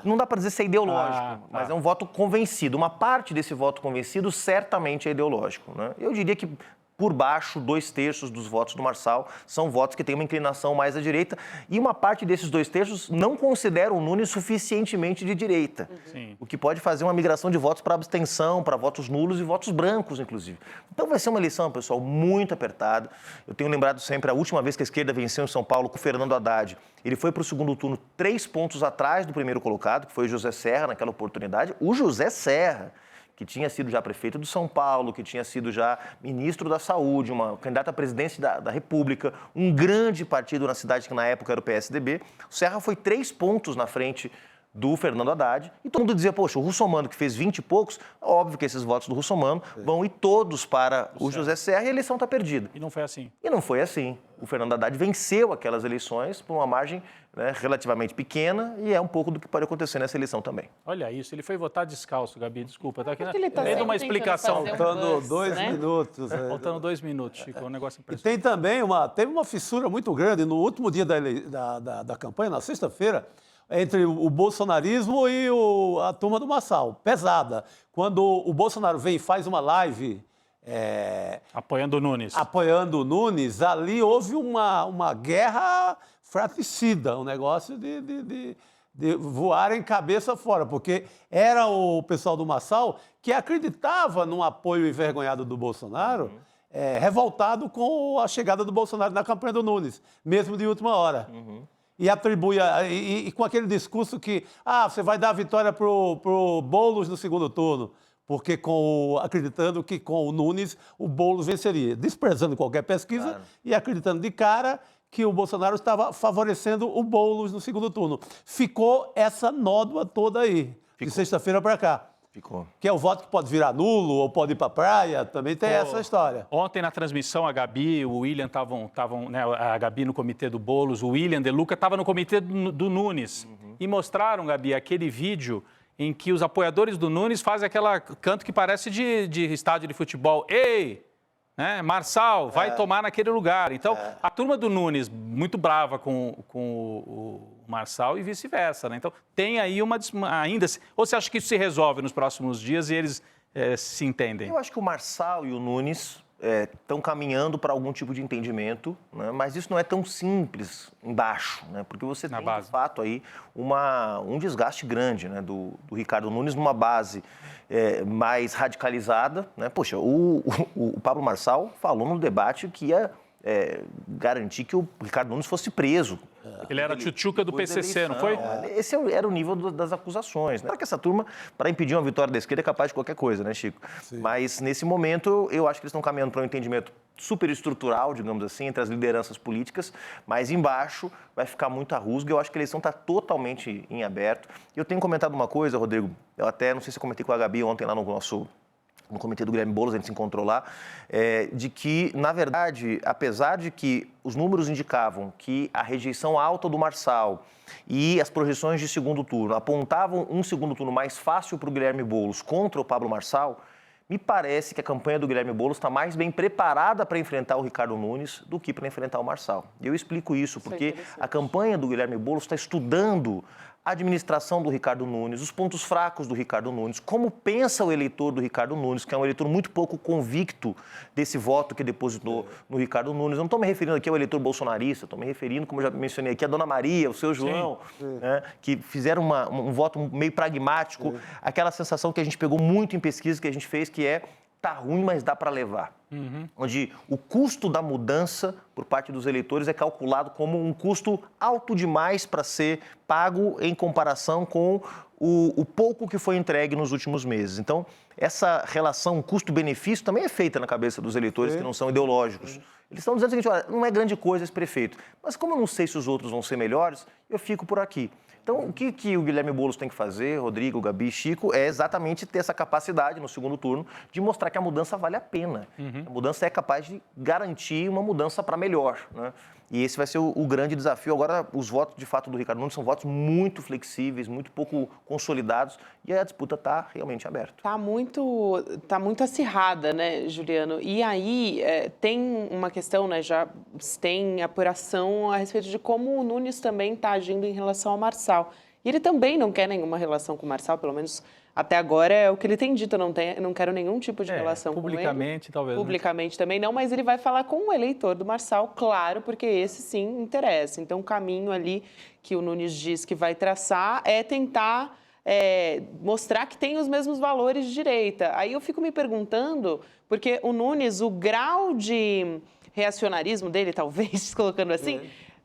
Não dá para dizer se é ideológico, mas é um voto convencido. Uma parte desse voto convencido certamente é ideológico, né? Eu diria que por baixo, 2/3 dos votos do Marçal são votos que têm uma inclinação mais à direita e uma parte desses 2/3 não considera o Nunes suficientemente de direita, o que pode fazer uma migração de votos para abstenção, para votos nulos e votos brancos, inclusive. Então vai ser uma eleição, pessoal, muito apertada. Eu tenho lembrado sempre a última vez que a esquerda venceu em São Paulo com o Fernando Haddad. Ele foi para o segundo turno 3 pontos atrás do primeiro colocado, que foi o José Serra naquela oportunidade. O José Serra, que tinha sido já prefeito de São Paulo, que tinha sido já ministro da Saúde, uma candidata à presidência da República, um grande partido na cidade que na época era o PSDB. O Serra foi 3 pontos na frente do Fernando Haddad, e todo mundo dizia, poxa, o Russomano que fez 20 e poucos, óbvio que esses votos do Russomano vão ir todos para o José Serra e a eleição está perdida. E não foi assim. E não foi assim. O Fernando Haddad venceu aquelas eleições por uma margem, né, relativamente pequena e é um pouco do que pode acontecer nessa eleição também. Olha isso, ele foi votar descalço, Gabi, desculpa. Tá aqui Porque ele tá dentro de uma sempre explicação. tentando Faltando buzz, 2 né? minutos. Faltando 2 minutos, Chico, é um negócio E impressionante. tem também teve uma fissura muito grande no último dia da campanha, na sexta-feira, entre o bolsonarismo e a turma do Marçal, pesada. Quando o Bolsonaro vem e faz uma live Apoiando o Nunes. apoiando o Nunes, ali houve uma guerra fratricida, um negócio de voarem cabeça fora, porque era o pessoal do Marçal que acreditava num apoio envergonhado do Bolsonaro, revoltado com a chegada do Bolsonaro na campanha do Nunes, mesmo de última hora. E atribui, e com aquele discurso que você vai dar a vitória pro Boulos no segundo turno, porque acreditando que com o Nunes o Boulos venceria, desprezando qualquer pesquisa e acreditando de cara que o Bolsonaro estava favorecendo o Boulos no segundo turno. Ficou essa nódoa toda aí, de sexta-feira para cá. Ficou. Que é o voto que pode virar nulo ou pode ir para a praia, também tem essa história. Ontem na transmissão a Gabi e o William estavam, né, a Gabi no comitê do Boulos, o William De Luca estava no comitê do Nunes. E mostraram, Gabi, aquele vídeo em que os apoiadores do Nunes fazem aquele canto que parece de estádio de futebol. Ei! Né? Marçal, vai tomar naquele lugar. Então, a turma do Nunes, muito brava com o Marçal e vice-versa. Né? Então, tem aí ainda... Ou você acha que isso se resolve nos próximos dias e eles se entendem? Eu acho que o Marçal e o Nunes estão caminhando para algum tipo de entendimento, né? Mas isso não é tão simples embaixo, né? Porque você tem, de fato, aí um desgaste grande, né, do Ricardo Nunes numa base mais radicalizada, né? Poxa, o Pablo Marçal falou no debate que ia garantir que o Ricardo Nunes fosse preso. Ele era tchutchuca do PCC, não foi? Esse era o nível das acusações, né? Claro que essa turma, para impedir uma vitória da esquerda, é capaz de qualquer coisa, né, Chico? Sim. Mas, nesse momento, eu acho que eles estão caminhando para um entendimento superestrutural, digamos assim, entre as lideranças políticas, mas embaixo vai ficar muita rusga. Eu acho que a eleição está totalmente em aberto. E eu tenho comentado uma coisa, Rodrigo, eu até, não sei se eu comentei com a Gabi ontem lá no comitê do Guilherme Boulos, a gente se encontrou lá, de que, na verdade, apesar de que os números indicavam que a rejeição alta do Marçal e as projeções de segundo turno apontavam um segundo turno mais fácil para o Guilherme Boulos contra o Pablo Marçal, me parece que a campanha do Guilherme Boulos está mais bem preparada para enfrentar o Ricardo Nunes do que para enfrentar o Marçal. E eu explico isso porque a campanha do Guilherme Boulos está estudando a administração do Ricardo Nunes, os pontos fracos do Ricardo Nunes, como pensa o eleitor do Ricardo Nunes, que é um eleitor muito pouco convicto desse voto que depositou no Ricardo Nunes. Eu não estou me referindo aqui ao eleitor bolsonarista, estou me referindo, como eu já mencionei aqui, a Dona Maria, o seu João, né, que fizeram um voto meio pragmático, aquela sensação que a gente pegou muito em pesquisa que a gente fez, que tá ruim, mas dá para levar. Onde o custo da mudança por parte dos eleitores é calculado como um custo alto demais para ser pago em comparação com o pouco que foi entregue nos últimos meses. Então, essa relação custo-benefício também é feita na cabeça dos eleitores que não são ideológicos. Eles estão dizendo o seguinte, olha, não é grande coisa esse prefeito, mas como eu não sei se os outros vão ser melhores, eu fico por aqui. Então, o que o Guilherme Boulos tem que fazer, Rodrigo, Gabi, Chico, é exatamente ter essa capacidade no segundo turno de mostrar que a mudança vale a pena. A mudança é capaz de garantir uma mudança para melhor, né? E esse vai ser o grande desafio. Agora, os votos, de fato, do Ricardo Nunes são votos muito flexíveis, muito pouco consolidados, e a disputa está realmente aberta. Tá muito acirrada, né, Juliano? E aí tem uma questão, né, já tem apuração a respeito de como o Nunes também está agindo em relação ao Marçal. E ele também não quer nenhuma relação com o Marçal, pelo menos até agora é o que ele tem dito, não quero nenhum tipo de relação com ele. Publicamente, talvez. Publicamente também não, mas ele vai falar com o eleitor do Marçal, claro, porque esse sim interessa. Então, o caminho ali que o Nunes diz que vai traçar é tentar mostrar que tem os mesmos valores de direita. Aí eu fico me perguntando, porque o Nunes, o grau de reacionarismo dele, talvez, colocando assim,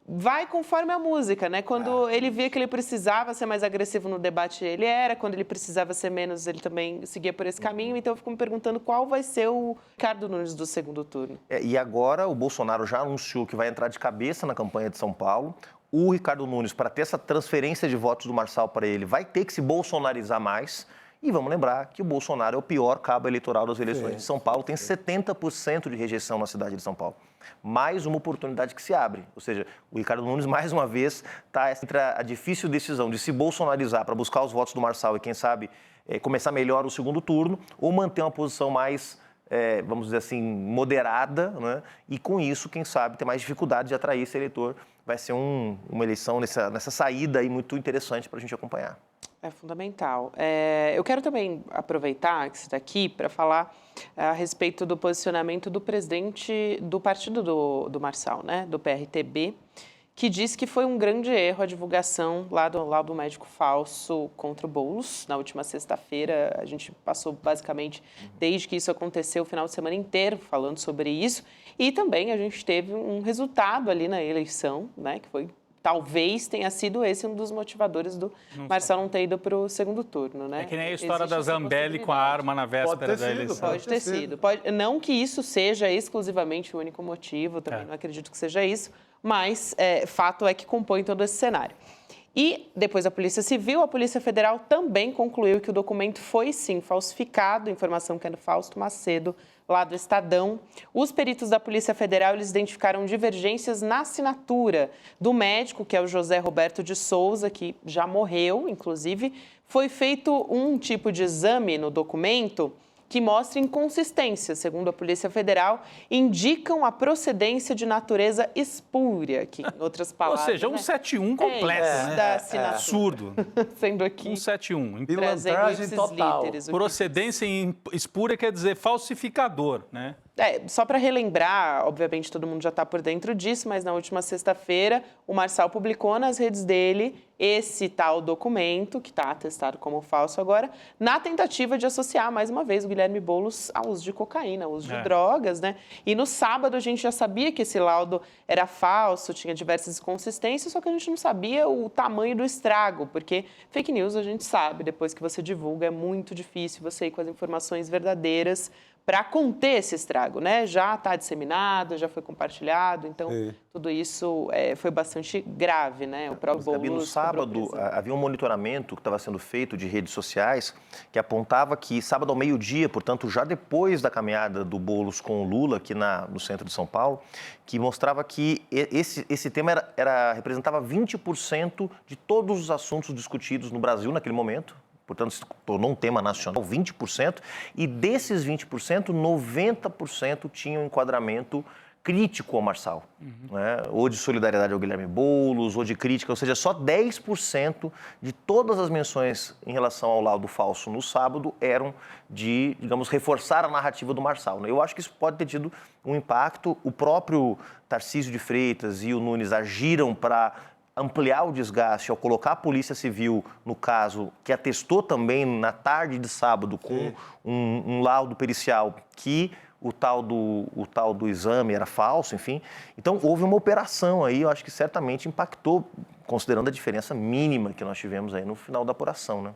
vai conforme a música, né? Quando ele via que ele precisava ser mais agressivo no debate, ele era. Quando ele precisava ser menos, ele também seguia por esse caminho. Então, eu fico me perguntando qual vai ser o Ricardo Nunes do segundo turno. E agora o Bolsonaro já anunciou que vai entrar de cabeça na campanha de São Paulo. O Ricardo Nunes, para ter essa transferência de votos do Marçal para ele, vai ter que se bolsonarizar mais. E vamos lembrar que o Bolsonaro é o pior cabo eleitoral das eleições de São Paulo, tem 70% de rejeição na cidade de São Paulo. Mais uma oportunidade que se abre. Ou seja, o Ricardo Nunes, mais uma vez, está entre a difícil decisão de se bolsonarizar para buscar os votos do Marçal e, quem sabe, começar melhor o segundo turno, ou manter uma posição mais, vamos dizer assim, moderada, né? E com isso, quem sabe, ter mais dificuldade de atrair esse eleitor. Vai ser uma eleição nessa saída aí muito interessante para a gente acompanhar. É fundamental. Eu quero também aproveitar que você está aqui para falar a respeito do posicionamento do presidente do partido do Marçal, né, do PRTB, que disse que foi um grande erro a divulgação lá do médico falso contra o Boulos. Na última sexta-feira, a gente passou basicamente, desde que isso aconteceu, o final de semana inteiro falando sobre isso. E também a gente teve um resultado ali na eleição, né, que foi... Talvez tenha sido esse um dos motivadores do Marçal não ter ido para o segundo turno, né? É que nem a história da Zambelli com a arma na véspera da eleição. Pode ter sido. Não que isso seja exclusivamente o único motivo, também não acredito que seja isso, mas fato é que compõe todo esse cenário. E depois da Polícia Civil, a Polícia Federal também concluiu que o documento foi, sim, falsificado, informação que é do Fausto Macedo, lá do Estadão. Os peritos da Polícia Federal, eles identificaram divergências na assinatura do médico, que é o José Roberto de Souza, que já morreu, inclusive. Foi feito um tipo de exame no documento que mostra inconsistências, segundo a Polícia Federal, indicam a procedência de natureza espúria, que, em outras palavras... Ou seja, um 71 completo, né? Da assinatura. Absurdo. Sendo aqui... Um 71. Pilantragem total. Procedência espúria quer dizer falsificador, né? Só para relembrar, obviamente todo mundo já está por dentro disso, mas na última sexta-feira o Marçal publicou nas redes dele esse tal documento, que está atestado como falso agora, na tentativa de associar mais uma vez o Guilherme Boulos ao uso de cocaína, ao uso de drogas, né? E no sábado a gente já sabia que esse laudo era falso, tinha diversas inconsistências, só que a gente não sabia o tamanho do estrago, porque fake news a gente sabe, depois que você divulga é muito difícil você ir com as informações verdadeiras para conter esse estrago, né? Já está disseminado, já foi compartilhado, então tudo isso foi bastante grave, né? O próprio Boulos... No sábado, havia um monitoramento que estava sendo feito de redes sociais que apontava que sábado ao meio-dia, portanto, já depois da caminhada do Boulos com o Lula aqui no centro de São Paulo, que mostrava que esse tema representava 20% de todos os assuntos discutidos no Brasil naquele momento. Portanto, se tornou um tema nacional, 20%, e desses 20%, 90% tinham enquadramento crítico ao Marçal, né? Ou de solidariedade ao Guilherme Boulos, ou de crítica, ou seja, só 10% de todas as menções em relação ao laudo falso no sábado eram de, digamos, reforçar a narrativa do Marçal, né? Eu acho que isso pode ter tido um impacto. O próprio Tarcísio de Freitas e o Nunes agiram para ampliar o desgaste ao colocar a Polícia Civil, no caso, que atestou também na tarde de sábado com um laudo pericial que o tal do exame era falso, enfim. Então, houve uma operação aí, eu acho que certamente impactou, considerando a diferença mínima que nós tivemos aí no final da apuração, né?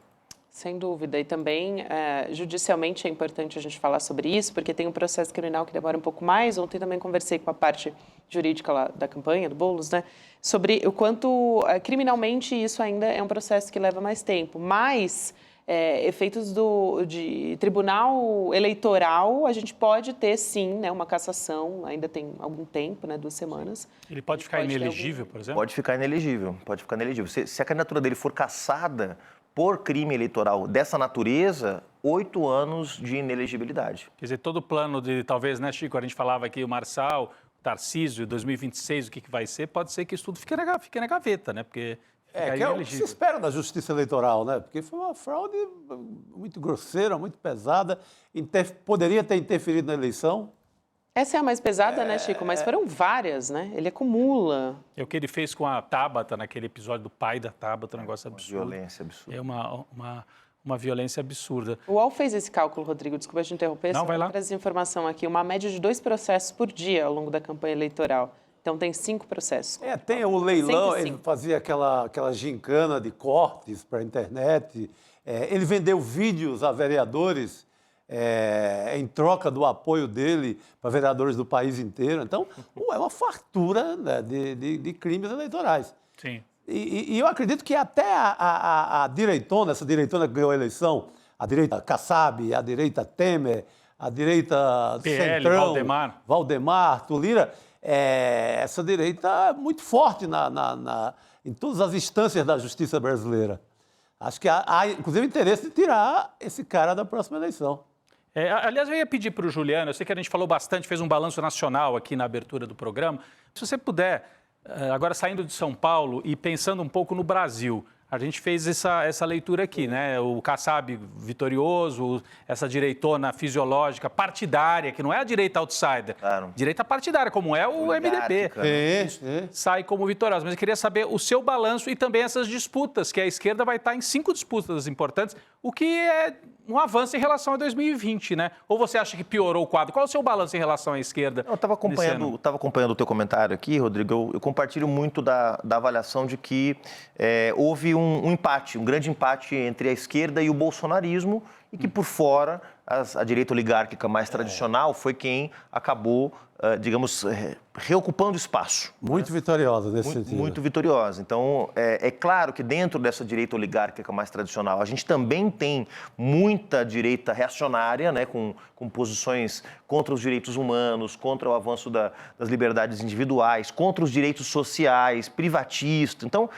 Sem dúvida. E também, judicialmente, é importante a gente falar sobre isso, porque tem um processo criminal que demora um pouco mais. Ontem também conversei com a parte jurídica lá da campanha, do Boulos, né, sobre o quanto, criminalmente, isso ainda é um processo que leva mais tempo. Mas, efeitos de tribunal eleitoral, a gente pode ter, sim, né, uma cassação, ainda tem algum tempo, né, 2 semanas. Ele pode ficar inelegível, por exemplo? Pode ficar inelegível, pode ficar inelegível. Se a candidatura dele for cassada por crime eleitoral dessa natureza, 8 anos de inelegibilidade. Quer dizer, todo o plano de, talvez, né, Chico, a gente falava aqui, o Marçal, o Tarcísio, 2026, o que vai ser, pode ser que isso tudo fique na gaveta, né? Porque que é o que se espera da justiça eleitoral, né? Porque foi uma fraude muito grosseira, muito pesada, poderia ter interferido na eleição. Essa é a mais pesada, né, Chico? Mas foram várias, né? Ele acumula. É o que ele fez com a Tabata, naquele episódio do pai da Tabata, um negócio absurdo. Violência absurda. É uma violência absurda. O UOL fez esse cálculo, Rodrigo, desculpa te interromper. Não, vai lá. Traz informação aqui, uma média de 2 processos por dia ao longo da campanha eleitoral. Então, tem 5 processos. Tem o leilão, 105. ele fazia aquela gincana de cortes para a internet. Ele vendeu vídeos a vereadores em troca do apoio dele para vereadores do país inteiro. Então, é uma fartura, né, de crimes eleitorais. Sim. E eu acredito que até a direitona, essa direitona que ganhou a eleição, a direita Kassab, a direita Temer, a direita PL, Centrão, Valdemar, Arthur Lira, essa direita é muito forte em todas as instâncias da justiça brasileira. Acho que há inclusive, interesse de tirar esse cara da próxima eleição. Aliás, eu ia pedir para o Juliano, eu sei que a gente falou bastante, fez um balanço nacional aqui na abertura do programa. Se você puder, agora saindo de São Paulo e pensando um pouco no Brasil, a gente fez essa leitura aqui, né? O Kassab vitorioso, essa direitona fisiológica, partidária, que não é a direita outsider, Claro. direita partidária, como é o MDB. Sai como vitoriosa. Mas eu queria saber o seu balanço e também essas disputas, que a esquerda vai estar em 5 disputas importantes, o que é um avanço em relação a 2020, né? Ou você acha que piorou o quadro? Qual é o seu balanço em relação à esquerda? Eu estava acompanhando o teu comentário aqui, Rodrigo. Eu compartilho muito da avaliação de que houve um empate, um grande empate entre a esquerda e o bolsonarismo, e que por fora a direita oligárquica mais tradicional foi quem acabou, digamos, reocupando espaço. Muito vitoriosa nesse sentido. Muito vitoriosa. Então, é claro que dentro dessa direita oligárquica mais tradicional, a gente também tem muita direita reacionária, né, com posições contra os direitos humanos, contra o avanço das liberdades individuais, contra os direitos sociais, privatista. Então,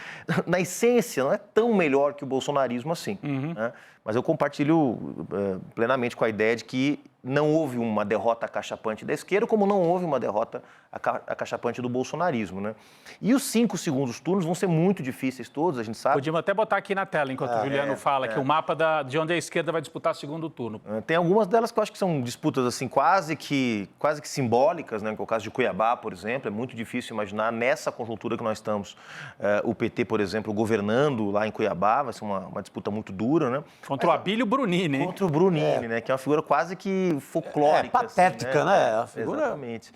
na essência, não é tão melhor que o bolsonarismo assim. Né? Mas eu compartilho plenamente com a ideia de que não houve uma derrota acachapante da esquerda, como não houve uma derrota acachapante do bolsonarismo, né? E os 5 segundos turnos vão ser muito difíceis todos, a gente sabe. Podíamos até botar aqui na tela, enquanto o Juliano fala, que o mapa de onde a esquerda vai disputar segundo turno. Tem algumas delas que eu acho que são disputas assim, quase que simbólicas, né? Que é o caso de Cuiabá, por exemplo. É muito difícil imaginar nessa conjuntura que nós estamos, o PT, por exemplo, governando lá em Cuiabá. Vai ser uma disputa muito dura, né? Contra o Abílio Brunini, hein? Contra o Brunini, né? Que é uma figura quase que folclórica. Patética, assim, né? A figura... Exatamente.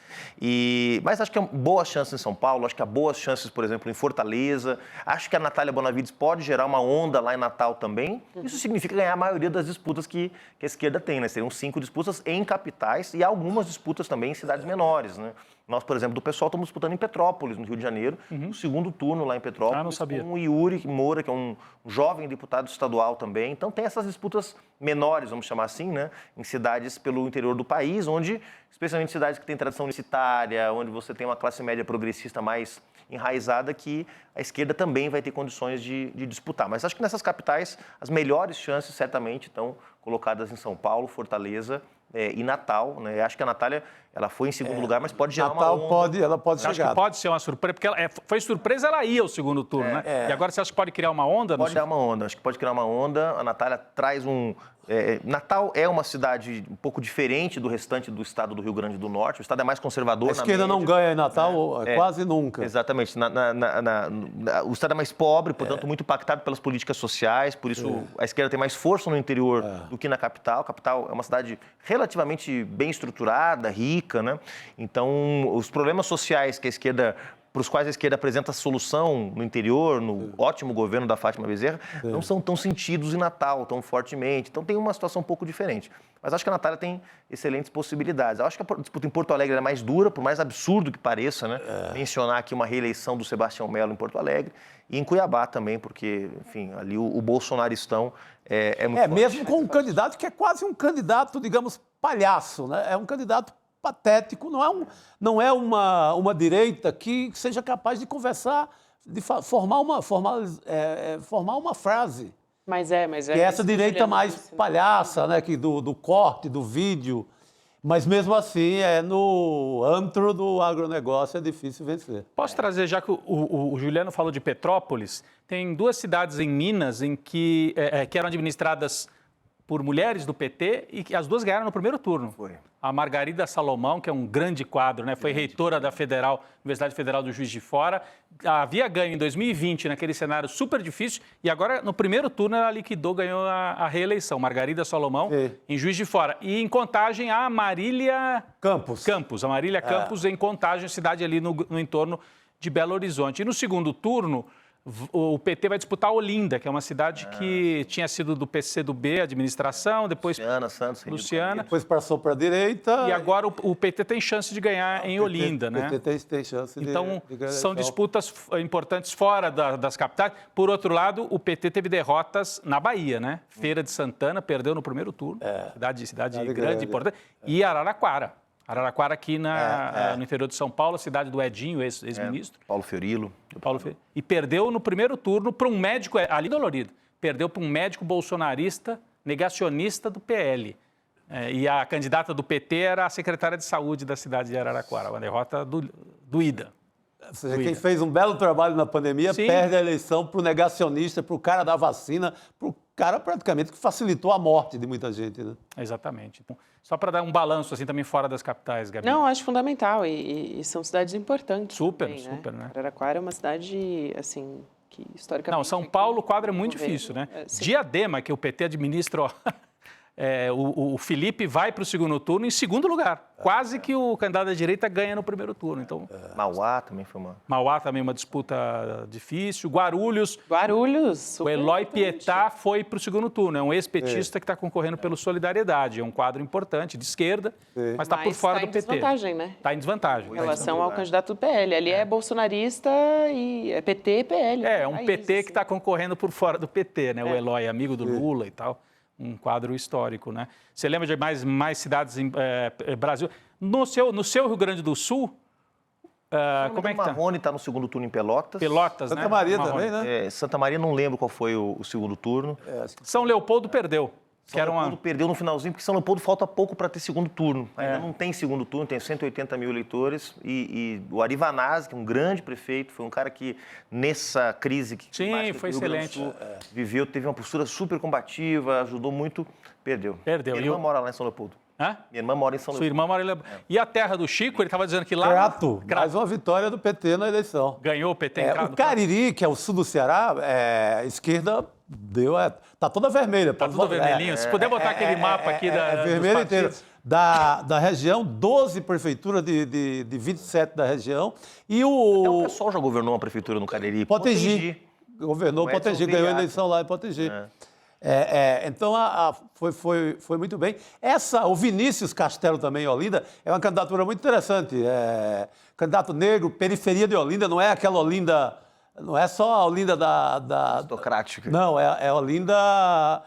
Mas acho que há boas chances em São Paulo, acho que há boas chances, por exemplo, em Fortaleza. Acho que a Natália Bonavides pode gerar uma onda lá em Natal também. Isso significa ganhar a maioria das disputas que a esquerda tem, né? Seriam 5 disputas em capitais e algumas disputas também em cidades menores, né? Nós, por exemplo, do PSOL, estamos disputando em Petrópolis, no Rio de Janeiro, o segundo turno lá em Petrópolis. Não sabia. Com o Yuri Moura, que é um jovem deputado estadual também. Então, tem essas disputas menores, vamos chamar assim, né? Em cidades pelo interior do país, onde, especialmente cidades que têm tradição universitária, onde você tem uma classe média progressista mais enraizada, que a esquerda também vai ter condições de disputar. Mas acho que nessas capitais, as melhores chances certamente estão colocadas em São Paulo, Fortaleza e Natal, né? Acho que a Natália, ela foi em segundo lugar, mas pode gerar Natal uma onda. ela pode chegar. Acho que pode ser uma surpresa, porque foi surpresa ela ir ao segundo turno, né? E agora você acha que pode criar uma onda? Pode dar uma onda, acho que pode criar uma onda. A Natália traz Natal é uma cidade um pouco diferente do restante do estado do Rio Grande do Norte. O estado é mais conservador. A esquerda não ganha em Natal quase nunca. Exatamente. O estado é mais pobre, portanto, muito impactado pelas políticas sociais. Por isso, a esquerda tem mais força no interior do que na capital. A capital é uma cidade relativamente bem estruturada, rica, né? Então, os problemas sociais que a esquerda para os quais a esquerda apresenta solução no interior, no ótimo governo da Fátima Bezerra, não são tão sentidos em Natal, tão fortemente. Então tem uma situação um pouco diferente. Mas acho que a Natália tem excelentes possibilidades. Eu acho que a disputa em Porto Alegre é mais dura, por mais absurdo que pareça, né? Mencionar aqui uma reeleição do Sebastião Melo em Porto Alegre. E em Cuiabá também, porque, enfim, ali o bolsonaristão é muito forte. Mesmo com um candidato que é quase um candidato, digamos, palhaço, né? É um candidato patético, não é uma direita que seja capaz de conversar, de formar uma frase. Mas é. Que é essa direita mais palhaça, né? Que do corte, do vídeo. Mas mesmo assim, no antro do agronegócio é difícil vencer. Posso trazer, já que o Juliano falou de Petrópolis, tem 2 cidades em Minas em que eram administradas por mulheres do PT e que as 2 ganharam no primeiro turno. Foi. A Margarida Salomão, que é um grande quadro, né? Foi reitora da Universidade Federal do Juiz de Fora, havia ganho em 2020 naquele cenário super difícil e agora no primeiro turno ela liquidou, ganhou a reeleição. Margarida Salomão em Juiz de Fora. E em Contagem a Marília Campos. A Marília Campos em Contagem, cidade ali no entorno de Belo Horizonte. E no segundo turno, o PT vai disputar Olinda, que é uma cidade que tinha sido do PCdoB, administração, depois Luciana. Depois passou para a direita. E agora o PT tem chance de ganhar em Olinda, né? O PT tem chance de Então, ganhar. são disputas importantes fora das capitais. Por outro lado, o PT teve derrotas na Bahia, né? Feira de Santana perdeu no primeiro turno, cidade grande, importante, e Araraquara. Araraquara aqui no interior de São Paulo, a cidade do Edinho, ex-ministro. Paulo Fiorilo. E perdeu no primeiro turno para um médico, ali dolorido, perdeu para um médico bolsonarista, negacionista do PL. E a candidata do PT era a secretária de saúde da cidade de Araraquara, uma derrota doída. Ou seja, quem fez um belo trabalho na pandemia perde a eleição para o negacionista, para o cara da vacina, para o cara praticamente que facilitou a morte de muita gente, né? Exatamente. Então, só para dar um balanço assim também fora das capitais, Gabi. Não, acho fundamental e são cidades importantes. Super, também, super, né? Araraquara é uma cidade, assim, que historicamente... Não, São Paulo o quadro é muito difícil, né? Diadema, que o PT administra, o Felipe vai para o segundo turno em segundo lugar. Quase que o candidato da direita ganha no primeiro turno. Então, Mauá também foi uma... Mauá também uma disputa difícil. Guarulhos, super o Eloy importante. Pietá foi para o segundo turno. É um ex-petista que está concorrendo pelo Solidariedade. É um quadro importante, de esquerda, mas está por fora do PT. Está em desvantagem, né? Está em desvantagem. Em relação ao candidato do PL. Ali é bolsonarista e é PT e PL. É um PT que está concorrendo por fora do PT, né? O Eloy, amigo do Lula e tal. Um quadro histórico, né? Você lembra de mais cidades em Brasil? No seu Rio Grande do Sul, como é que tá? Marrone está no segundo turno em Pelotas. Pelotas, Santa né? Maria também, né? Santa Maria, não lembro qual foi o segundo turno. São Leopoldo perdeu. São Leopoldo perdeu no finalzinho, porque São Leopoldo falta pouco para ter segundo turno. Ainda não tem segundo turno, tem 180 mil eleitores. E o Ari Vanazzi, que é um grande prefeito, foi um cara que, nessa crise que foi excelente. Viveu, teve uma postura super combativa, ajudou muito, perdeu. Perdeu. Minha irmã mora lá em São Leopoldo. Hã? Minha irmã mora em São Leopoldo. Sua irmã mora em Leopoldo. E a terra do Chico, ele estava dizendo que lá... Crato, mais uma vitória do PT na eleição. Ganhou o PT em Crato. O Cariri, que é o sul do Ceará, a esquerda deu... Tá toda vermelha. Tá tudo vermelhinho. Se puder botar aquele mapa aqui da vermelho inteiro. Da região, 12 prefeituras de 27 da região. E o pessoal já governou uma prefeitura no Cariri. Potengi. Governou Potengi, ganhou a eleição lá em Potengi. Então, foi muito bem. O Vinícius Castelo também em Olinda é uma candidatura muito interessante. Candidato negro, periferia de Olinda, não é aquela Olinda... Não é só a Olinda da... Aristocrática. Não, é a Olinda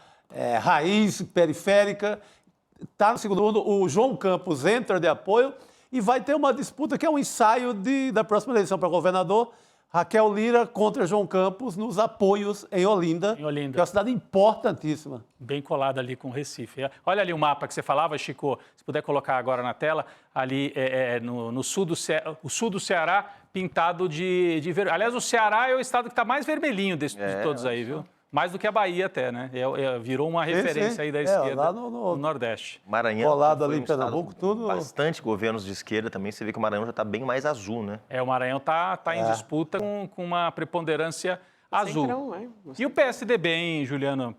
raiz, periférica. Está no segundo turno, o João Campos entra de apoio e vai ter uma disputa que é um ensaio da próxima eleição para governador. Raquel Lira contra João Campos nos apoios em Olinda, que é uma cidade importantíssima. Bem colada ali com Recife. Olha ali o mapa que você falava, Chico, se puder colocar agora na tela, ali no sul do Ceará, pintado de vermelho. Aliás, o Ceará é o estado que está mais vermelhinho de todos aí, viu? Mais do que a Bahia até, né? Virou uma referência aí da esquerda lá no Nordeste. Maranhão. Colado ali em Pernambuco, tudo. Bastante governos de esquerda também. Você vê que o Maranhão já está bem mais azul, né? O Maranhão está em disputa com uma preponderância azul. Centrão, E o PSDB, hein, Juliana?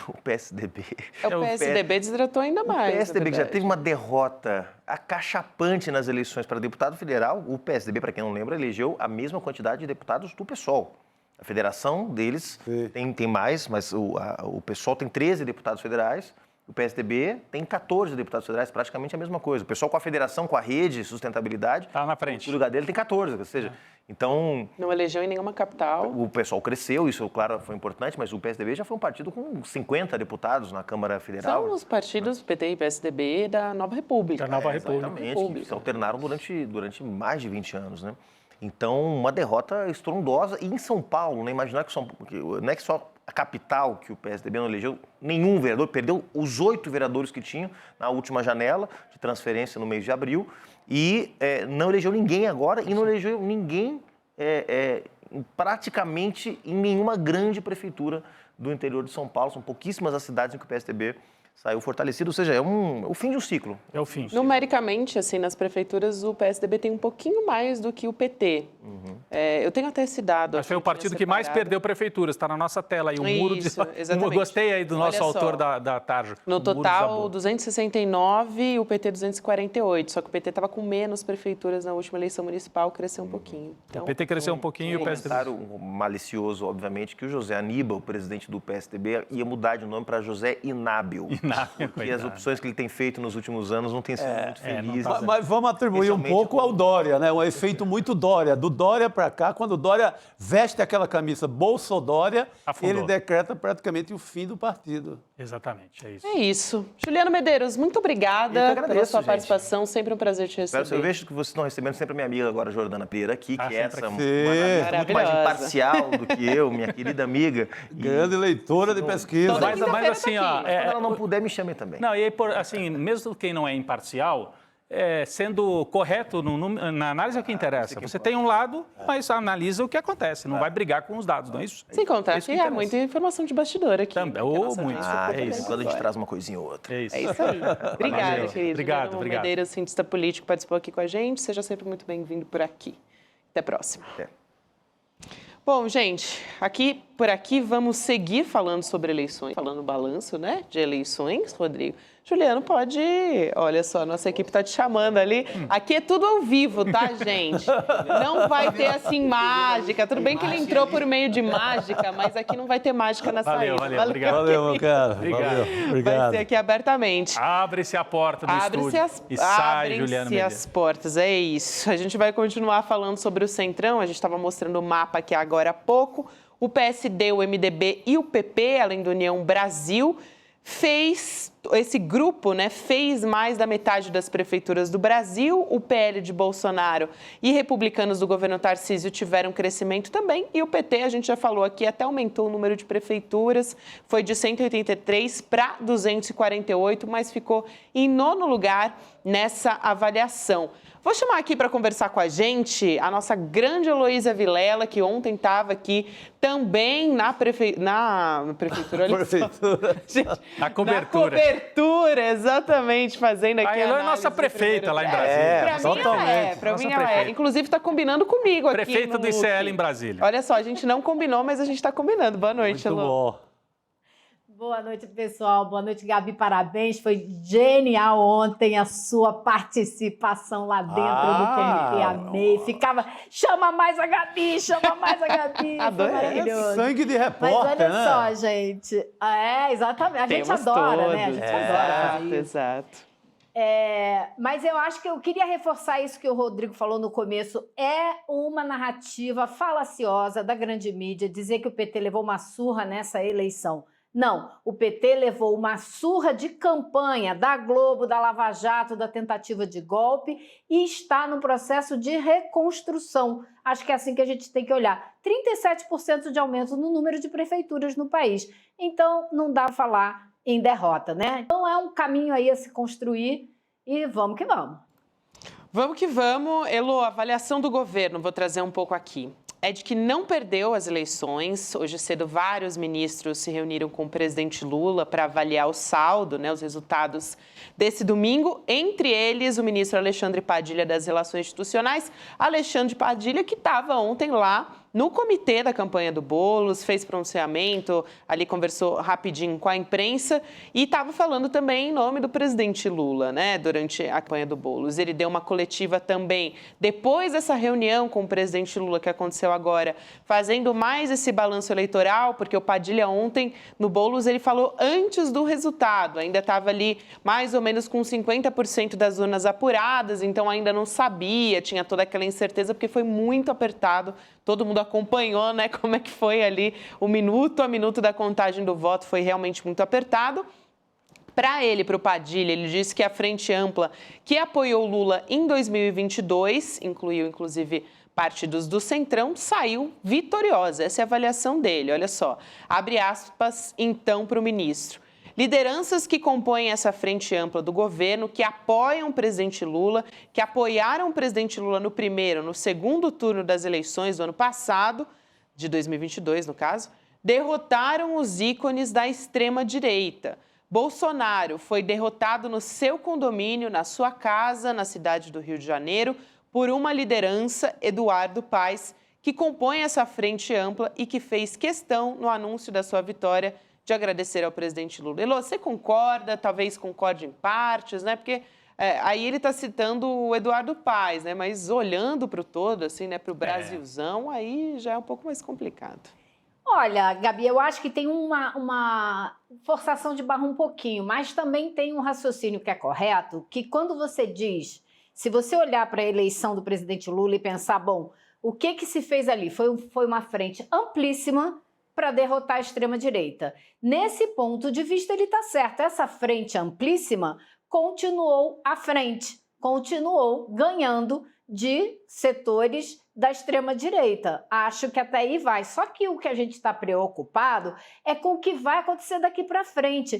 O PSDB. O PSDB desidratou ainda mais. O PSDB que já teve uma derrota acachapante nas eleições para deputado federal. O PSDB, para quem não lembra, elegeu a mesma quantidade de deputados do PSOL. A federação deles tem mais, mas o PSOL tem 13 deputados federais. O PSDB tem 14 deputados federais, praticamente a mesma coisa. O pessoal com a federação, com a rede, sustentabilidade... Está na frente. O lugar dele tem 14, ou seja, então... Não elegeu em nenhuma capital. O pessoal cresceu, isso, claro, foi importante, mas o PSDB já foi um partido com 50 deputados na Câmara Federal. São os partidos PT e PSDB da Nova República. Da Nova República. Exatamente, que se alternaram durante mais de 20 anos, né? Então, uma derrota estrondosa. E em São Paulo, né? Imaginar que não é que só a capital que o PSDB não elegeu nenhum vereador, perdeu os 8 vereadores que tinham na última janela de transferência no mês de abril e não elegeu ninguém agora e não elegeu ninguém praticamente em nenhuma grande prefeitura do interior de São Paulo. São pouquíssimas as cidades em que o PSDB saiu fortalecido, ou seja, é o fim de um ciclo. É o fim. Numericamente, assim, nas prefeituras, o PSDB tem um pouquinho mais do que o PT. Eu tenho até esse dado. Foi o partido que mais perdeu prefeituras, está na nossa tela aí, o muro de... Exatamente. Gostei aí do nosso autor da tarde. No total, 269 e o PT 248, só que o PT estava com menos prefeituras na última eleição municipal, cresceu um pouquinho. Então, o PT cresceu um pouquinho e o PSDB... comentário malicioso, obviamente, que o José Aníbal, presidente do PSDB, ia mudar de nome para José Inábil. Porque as opções que ele tem feito nos últimos anos não têm sido muito felizes. Mas vamos atribuir um pouco ao Dória, né? Um efeito muito Dória. Do Dória para cá, quando o Dória veste aquela camisa Bolsodória, ele decreta praticamente o fim do partido. Exatamente, é isso. É isso. Juliano Medeiros, muito obrigada pela sua participação. Sempre um prazer te receber. Eu vejo que vocês estão recebendo sempre a minha amiga agora, Jordana Pereira, aqui, que é essa muito mais imparcial do que eu, minha querida amiga. Grande leitora de pesquisa. Mas assim, ó... Quando ela não puder, me chame também. Não, e aí, assim, mesmo quem não é imparcial, sendo correto na análise é o que interessa. Você tem um lado, mas analisa o que acontece, não vai brigar com os dados, não é isso? Sem contar que é muita informação de bastidor aqui. Também, muito. É isso, quando a gente traz uma coisinha ou outra. É isso. É isso aí. Obrigada, querido. Obrigado. Medeiros, cientista político, participou aqui com a gente. Seja sempre muito bem-vindo por aqui. Até a próxima. Bom, gente, por aqui vamos seguir falando sobre eleições, falando balanço, né, de eleições, Rodrigo. Juliano, pode ir. Olha só, nossa equipe tá te chamando ali. Aqui é tudo ao vivo, tá, gente? Não vai ter, assim, mágica. Tudo bem que ele entrou por meio de mágica, mas aqui não vai ter mágica na saída. Valeu, obrigado. Valeu, meu cara. Obrigado. Obrigado. Vai ser aqui abertamente. Abre-se a porta do estúdio e sai Juliano Medeiros. Abrem-se as portas, é isso. A gente vai continuar falando sobre o Centrão. A gente estava mostrando o mapa aqui agora há pouco. O PSD, o MDB e o PP, além do União Brasil, esse grupo, né, fez mais da metade das prefeituras do Brasil. O PL de Bolsonaro e republicanos do governo Tarcísio tiveram crescimento também. E o PT, a gente já falou aqui, até aumentou o número de prefeituras. Foi de 183 para 248, mas ficou em 9º lugar nessa avaliação. Vou chamar aqui para conversar com a gente a nossa grande Heloísa Vilela, que ontem estava aqui também na prefeitura. Na cobertura. Na cobertura, exatamente, fazendo aqui a Elo é nossa prefeita lá em Brasília. Para mim ela é. Inclusive está combinando comigo aqui. Prefeita do ICL em Brasília. Olha só, a gente não combinou, mas a gente está combinando. Boa noite, Elo. Muito bom. Boa noite, pessoal. Boa noite, Gabi. Parabéns. Foi genial ontem a sua participação lá dentro do QMT. Amei. Ficava, chama mais a Gabi, chama mais a Gabi. Adorei. Maravilhoso. Sangue de repórter, Mas olha né? só, gente. Exatamente. A gente adora, né? A gente adora fazer isso. Exato. Mas eu acho que eu queria reforçar isso que o Rodrigo falou no começo. É uma narrativa falaciosa da grande mídia dizer que o PT levou uma surra nessa eleição. Não, o PT levou uma surra de campanha da Globo, da Lava Jato, da tentativa de golpe e está num processo de reconstrução. Acho que é assim que a gente tem que olhar. 37% de aumento no número de prefeituras no país. Então, não dá para falar em derrota, né? Então, é um caminho aí a se construir e vamos que vamos. Vamos que vamos. Elo, avaliação do governo, vou trazer um pouco aqui. É de que não perdeu as eleições. Hoje cedo, vários ministros se reuniram com o presidente Lula para avaliar o saldo, né, os resultados desse domingo. Entre eles, o ministro Alexandre Padilha das Relações Institucionais. Alexandre Padilha, que estava ontem lá no comitê da campanha do Boulos, fez pronunciamento, ali conversou rapidinho com a imprensa e estava falando também em nome do presidente Lula, né, durante a campanha do Boulos. Ele deu uma coletiva também, depois dessa reunião com o presidente Lula que aconteceu agora, fazendo mais esse balanço eleitoral, porque o Padilha ontem, no Boulos, ele falou antes do resultado, ainda estava ali mais ou menos com 50% das urnas apuradas, então ainda não sabia, tinha toda aquela incerteza, porque foi muito apertado. Todo mundo acompanhou, né, como é que foi ali o minuto a minuto da contagem do voto, foi realmente muito apertado. Para ele, para o Padilha, ele disse que a Frente Ampla, que apoiou Lula em 2022, incluiu inclusive partidos do Centrão, saiu vitoriosa. Essa é a avaliação dele, olha só. Abre aspas, então, para o ministro. Lideranças que compõem essa frente ampla do governo, que apoiam o presidente Lula, que apoiaram o presidente Lula no primeiro, no segundo turno das eleições do ano passado, de 2022 no caso, derrotaram os ícones da extrema-direita. Bolsonaro foi derrotado no seu condomínio, na sua casa, na cidade do Rio de Janeiro, por uma liderança, Eduardo Paes, que compõe essa frente ampla e que fez questão, no anúncio da sua vitória, de agradecer ao presidente Lula. Elô, você concorda, talvez concorde em partes, né? Porque aí ele está citando o Eduardo Paes, né? Mas olhando para o todo, assim, né? Para o Brasilzão, aí já é um pouco mais complicado. Olha, Gabi, eu acho que tem uma forçação de barra um pouquinho, mas também tem um raciocínio que é correto, que quando você diz, se você olhar para a eleição do presidente Lula e pensar, bom, o que se fez ali? Foi uma frente amplíssima para derrotar a extrema-direita. Nesse ponto de vista, ele está certo. Essa frente amplíssima continuou à frente, continuou ganhando de setores da extrema-direita. Acho que até aí vai. Só que o que a gente está preocupado é com o que vai acontecer daqui para frente.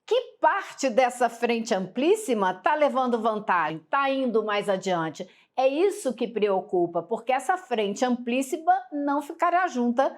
Que parte dessa frente amplíssima está levando vantagem, está indo mais adiante? É isso que preocupa, porque essa frente amplíssima não ficará junta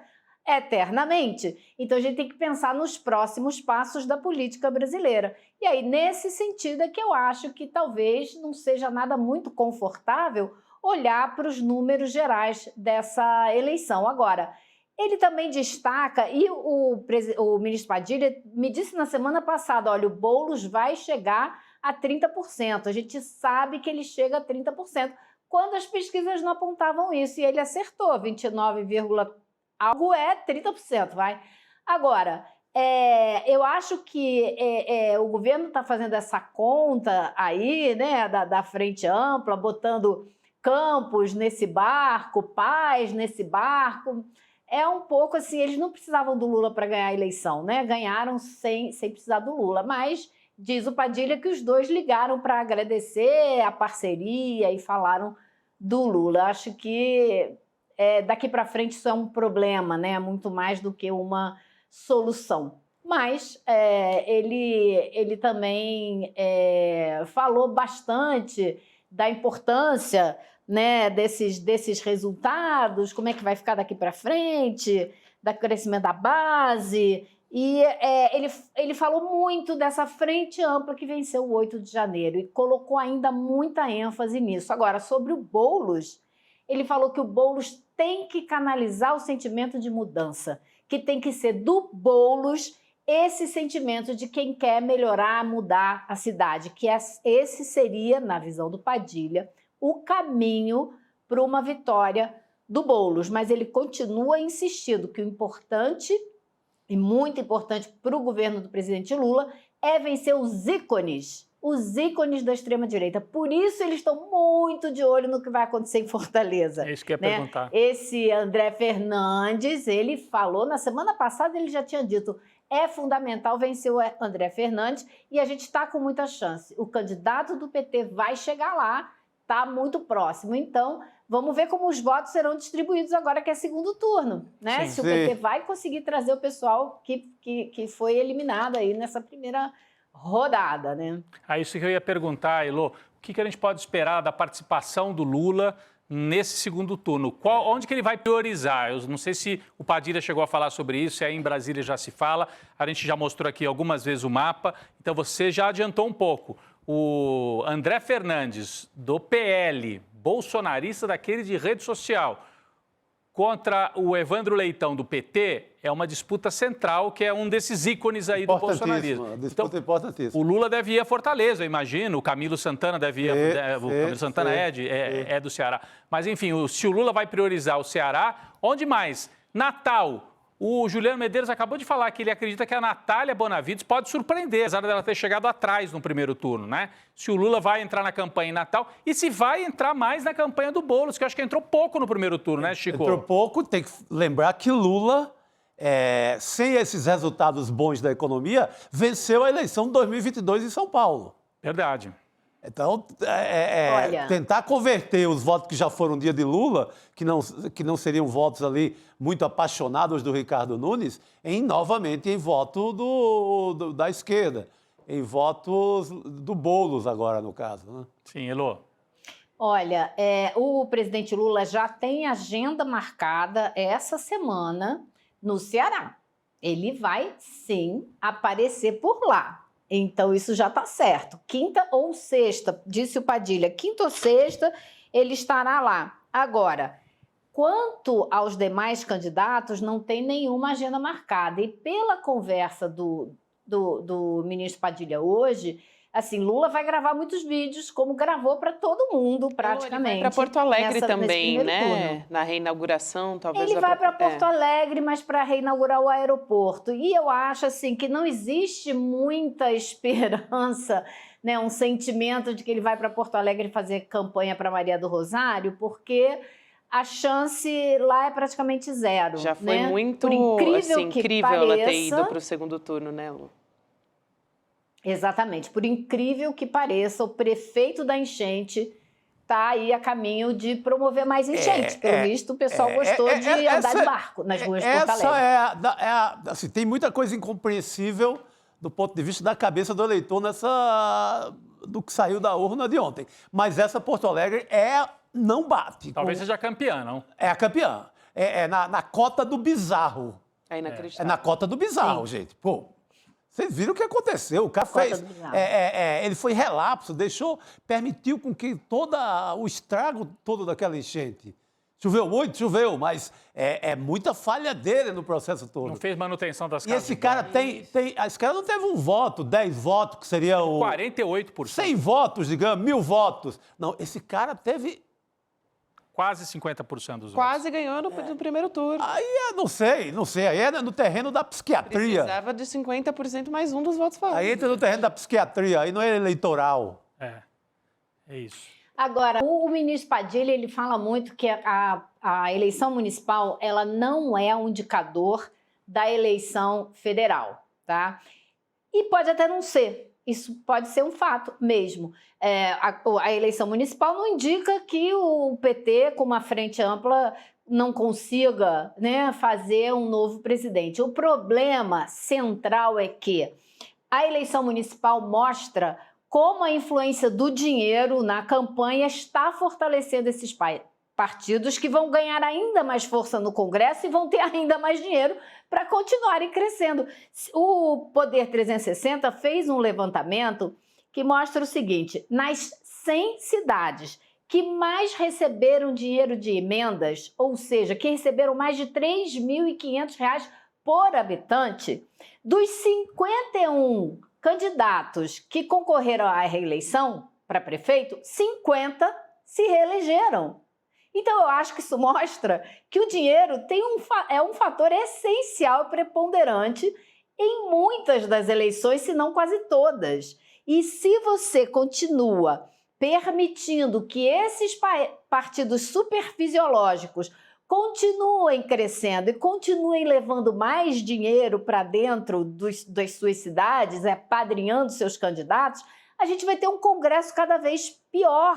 eternamente. Então, a gente tem que pensar nos próximos passos da política brasileira. E aí, nesse sentido, é que eu acho que talvez não seja nada muito confortável olhar para os números gerais dessa eleição. Agora, ele também destaca, e o ministro Padilha me disse na semana passada, olha, o Boulos vai chegar a 30%. A gente sabe que ele chega a 30%, quando as pesquisas não apontavam isso, e ele acertou, 29, algo é 30%, vai. Agora, eu acho que o governo está fazendo essa conta aí, né, da frente ampla, botando Campos nesse barco, Paes nesse barco. É um pouco assim, eles não precisavam do Lula para ganhar a eleição, né? Ganharam sem precisar do Lula, mas diz o Padilha que os dois ligaram para agradecer a parceria e falaram do Lula. Acho que daqui para frente isso é um problema, né? Muito mais do que uma solução. Mas ele também falou bastante da importância, né, desses resultados, como é que vai ficar daqui para frente, do crescimento da base. E ele falou muito dessa frente ampla que venceu o 8 de janeiro e colocou ainda muita ênfase nisso. Agora, sobre o Boulos, ele falou que o Boulos tem que canalizar o sentimento de mudança, que tem que ser do Boulos esse sentimento de quem quer melhorar, mudar a cidade, que esse seria, na visão do Padilha, o caminho para uma vitória do Boulos. Mas ele continua insistindo que o importante, e muito importante para o governo do presidente Lula, é vencer os ícones da extrema-direita. Por isso eles estão muito de olho no que vai acontecer em Fortaleza. É isso que eu ia perguntar. Esse André Fernandes, ele falou, na semana passada ele já tinha dito, é fundamental vencer o André Fernandes e a gente está com muita chance. O candidato do PT vai chegar lá, está muito próximo. Então, vamos ver como os votos serão distribuídos agora que é segundo turno, né? Sim, se o PT vai conseguir trazer o pessoal que foi eliminado aí nessa primeira rodada, né? Isso que eu ia perguntar, Elô, o que a gente pode esperar da participação do Lula nesse segundo turno? Onde que ele vai priorizar? Eu não sei se o Padilha chegou a falar sobre isso, se aí em Brasília já se fala. A gente já mostrou aqui algumas vezes o mapa, então você já adiantou um pouco. O André Fernandes, do PL, bolsonarista daquele de rede social, contra o Evandro Leitão, do PT, é uma disputa central, que é um desses ícones aí do bolsonarismo. Uma disputa importantíssima. O Lula deve ir a Fortaleza, eu imagino. O Camilo Santana deve ir. O Camilo Santana é do Ceará. Mas, enfim, se o Lula vai priorizar o Ceará, onde mais? Natal. O Juliano Medeiros acabou de falar que ele acredita que a Natália Bonavides pode surpreender, apesar dela ter chegado atrás no primeiro turno, né? Se o Lula vai entrar na campanha em Natal e se vai entrar mais na campanha do Boulos, que eu acho que entrou pouco no primeiro turno, né, Chico? Entrou pouco, tem que lembrar que Lula, sem esses resultados bons da economia, venceu a eleição de 2022 em São Paulo. Verdade. Então, tentar converter os votos que já foram dia de Lula, que não seriam votos ali muito apaixonados do Ricardo Nunes, novamente em voto da esquerda, em votos do Boulos agora, no caso. Né? Sim, Elô. Olha, o presidente Lula já tem agenda marcada essa semana no Ceará. Ele vai, sim, aparecer por lá. Então, isso já está certo. Quinta ou sexta, disse o Padilha, quinta ou sexta, ele estará lá. Agora, quanto aos demais candidatos, não tem nenhuma agenda marcada. E pela conversa do ministro Padilha hoje, assim, Lula vai gravar muitos vídeos, como gravou para todo mundo, praticamente. Para Porto Alegre também, né? Turno. Na reinauguração, talvez. Ele vai para Porto Alegre, mas para reinaugurar o aeroporto. E eu acho assim que não existe muita esperança, né? Um sentimento de que ele vai para Porto Alegre fazer campanha para Maria do Rosário, porque a chance lá é praticamente zero. Já foi né? muito incrível ela ter ido para o segundo turno, né, Lu? Exatamente. Por incrível que pareça, o prefeito da enchente está aí a caminho de promover mais enchente. Pelo visto, o pessoal gostou de andar de barco nas ruas de Porto Alegre. Assim, tem muita coisa incompreensível do ponto de vista da cabeça do eleitor do que saiu da urna de ontem. Mas essa Porto Alegre não bate. Talvez seja campeã, não? É a campeã. Na cota do bizarro. É inacreditável. É na cota do bizarro, gente. Pô, vocês viram o que aconteceu? O cara fez. Ele foi relapso, permitiu com que o estrago todo daquela enchente. Choveu muito, choveu, mas muita falha dele no processo todo. Não fez manutenção das casas. E esse cara esse cara não teve um voto, 10 votos, que seria o. 48%. 100 votos, digamos, 1000 votos. Não, esse cara teve. Quase 50% dos votos. Quase ganhou no primeiro turno. Aí não sei. Aí é no terreno da psiquiatria. Precisava de 50% mais um dos votos favoráveis. Aí entra no terreno da psiquiatria, aí não é eleitoral. É isso. Agora, o ministro Padilha, ele fala muito que a eleição municipal, ela não é um indicador da eleição federal, tá? E pode até não ser. Isso pode ser um fato mesmo. A eleição municipal não indica que o PT, com uma frente ampla, não consiga, né, fazer um novo presidente. O problema central é que a eleição municipal mostra como a influência do dinheiro na campanha está fortalecendo esses partidos que vão ganhar ainda mais força no Congresso e vão ter ainda mais dinheiro para continuarem crescendo. O Poder 360 fez um levantamento que mostra o seguinte: nas 100 cidades que mais receberam dinheiro de emendas, ou seja, que receberam mais de R$ 3.500 por habitante, dos 51 candidatos que concorreram à reeleição para prefeito, 50 se reelegeram. Então, eu acho que isso mostra que o dinheiro é um fator essencial e preponderante em muitas das eleições, se não quase todas. E se você continua permitindo que esses partidos superfisiológicos continuem crescendo e continuem levando mais dinheiro para dentro das suas cidades, apadrinhando seus candidatos, a gente vai ter um Congresso cada vez pior.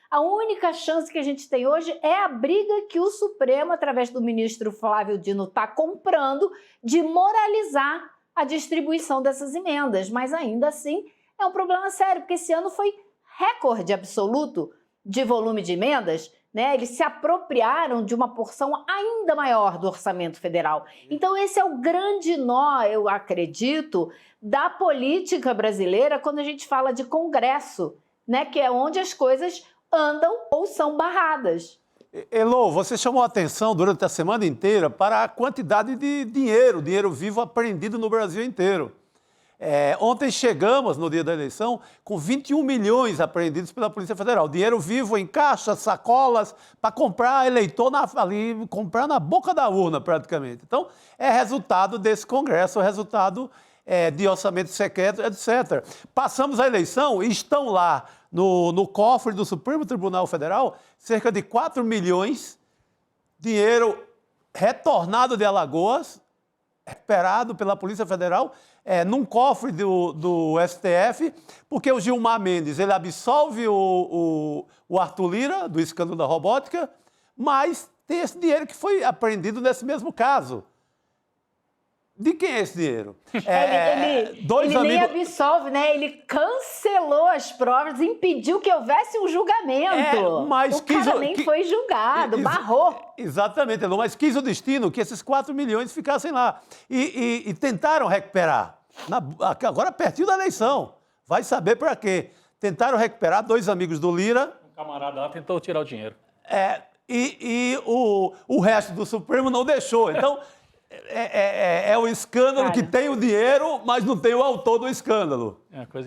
A única chance que a gente tem hoje é a briga que o Supremo, através do ministro Flávio Dino, está comprando de moralizar a distribuição dessas emendas. Mas ainda assim é um problema sério, porque esse ano foi recorde absoluto de volume de emendas, né? Eles se apropriaram de uma porção ainda maior do orçamento federal. Então esse é o grande nó, eu acredito, da política brasileira quando a gente fala de Congresso, né? Que é onde as coisas andam ou são barradas. Elô, você chamou a atenção durante a semana inteira para a quantidade de dinheiro vivo apreendido no Brasil inteiro. Ontem chegamos, no dia da eleição, com 21 milhões apreendidos pela Polícia Federal. Dinheiro vivo em caixas, sacolas, para comprar eleitor ali, comprar na boca da urna, praticamente. Então, é resultado desse Congresso, é resultado de orçamento secreto, etc. Passamos a eleição e estão lá no cofre do Supremo Tribunal Federal cerca de 4 milhões, dinheiro retornado de Alagoas, recuperado pela Polícia Federal, num cofre do STF, porque o Gilmar Mendes ele absolve o Arthur Lira do escândalo da robótica, mas tem esse dinheiro que foi apreendido nesse mesmo caso. De quem é esse dinheiro? Ele nem absolve, né? Ele cancelou as provas, impediu que houvesse um julgamento. Mas o cara nem foi julgado, barrou. Exatamente, Elô, mas quis o destino que esses 4 milhões ficassem lá. E tentaram recuperar, agora pertinho da eleição. Vai saber para quê. Tentaram recuperar 2 amigos do Lira. Um camarada lá tentou tirar o dinheiro. E o resto do Supremo não deixou. Então... É o escândalo que tem o dinheiro, mas não tem o autor do escândalo.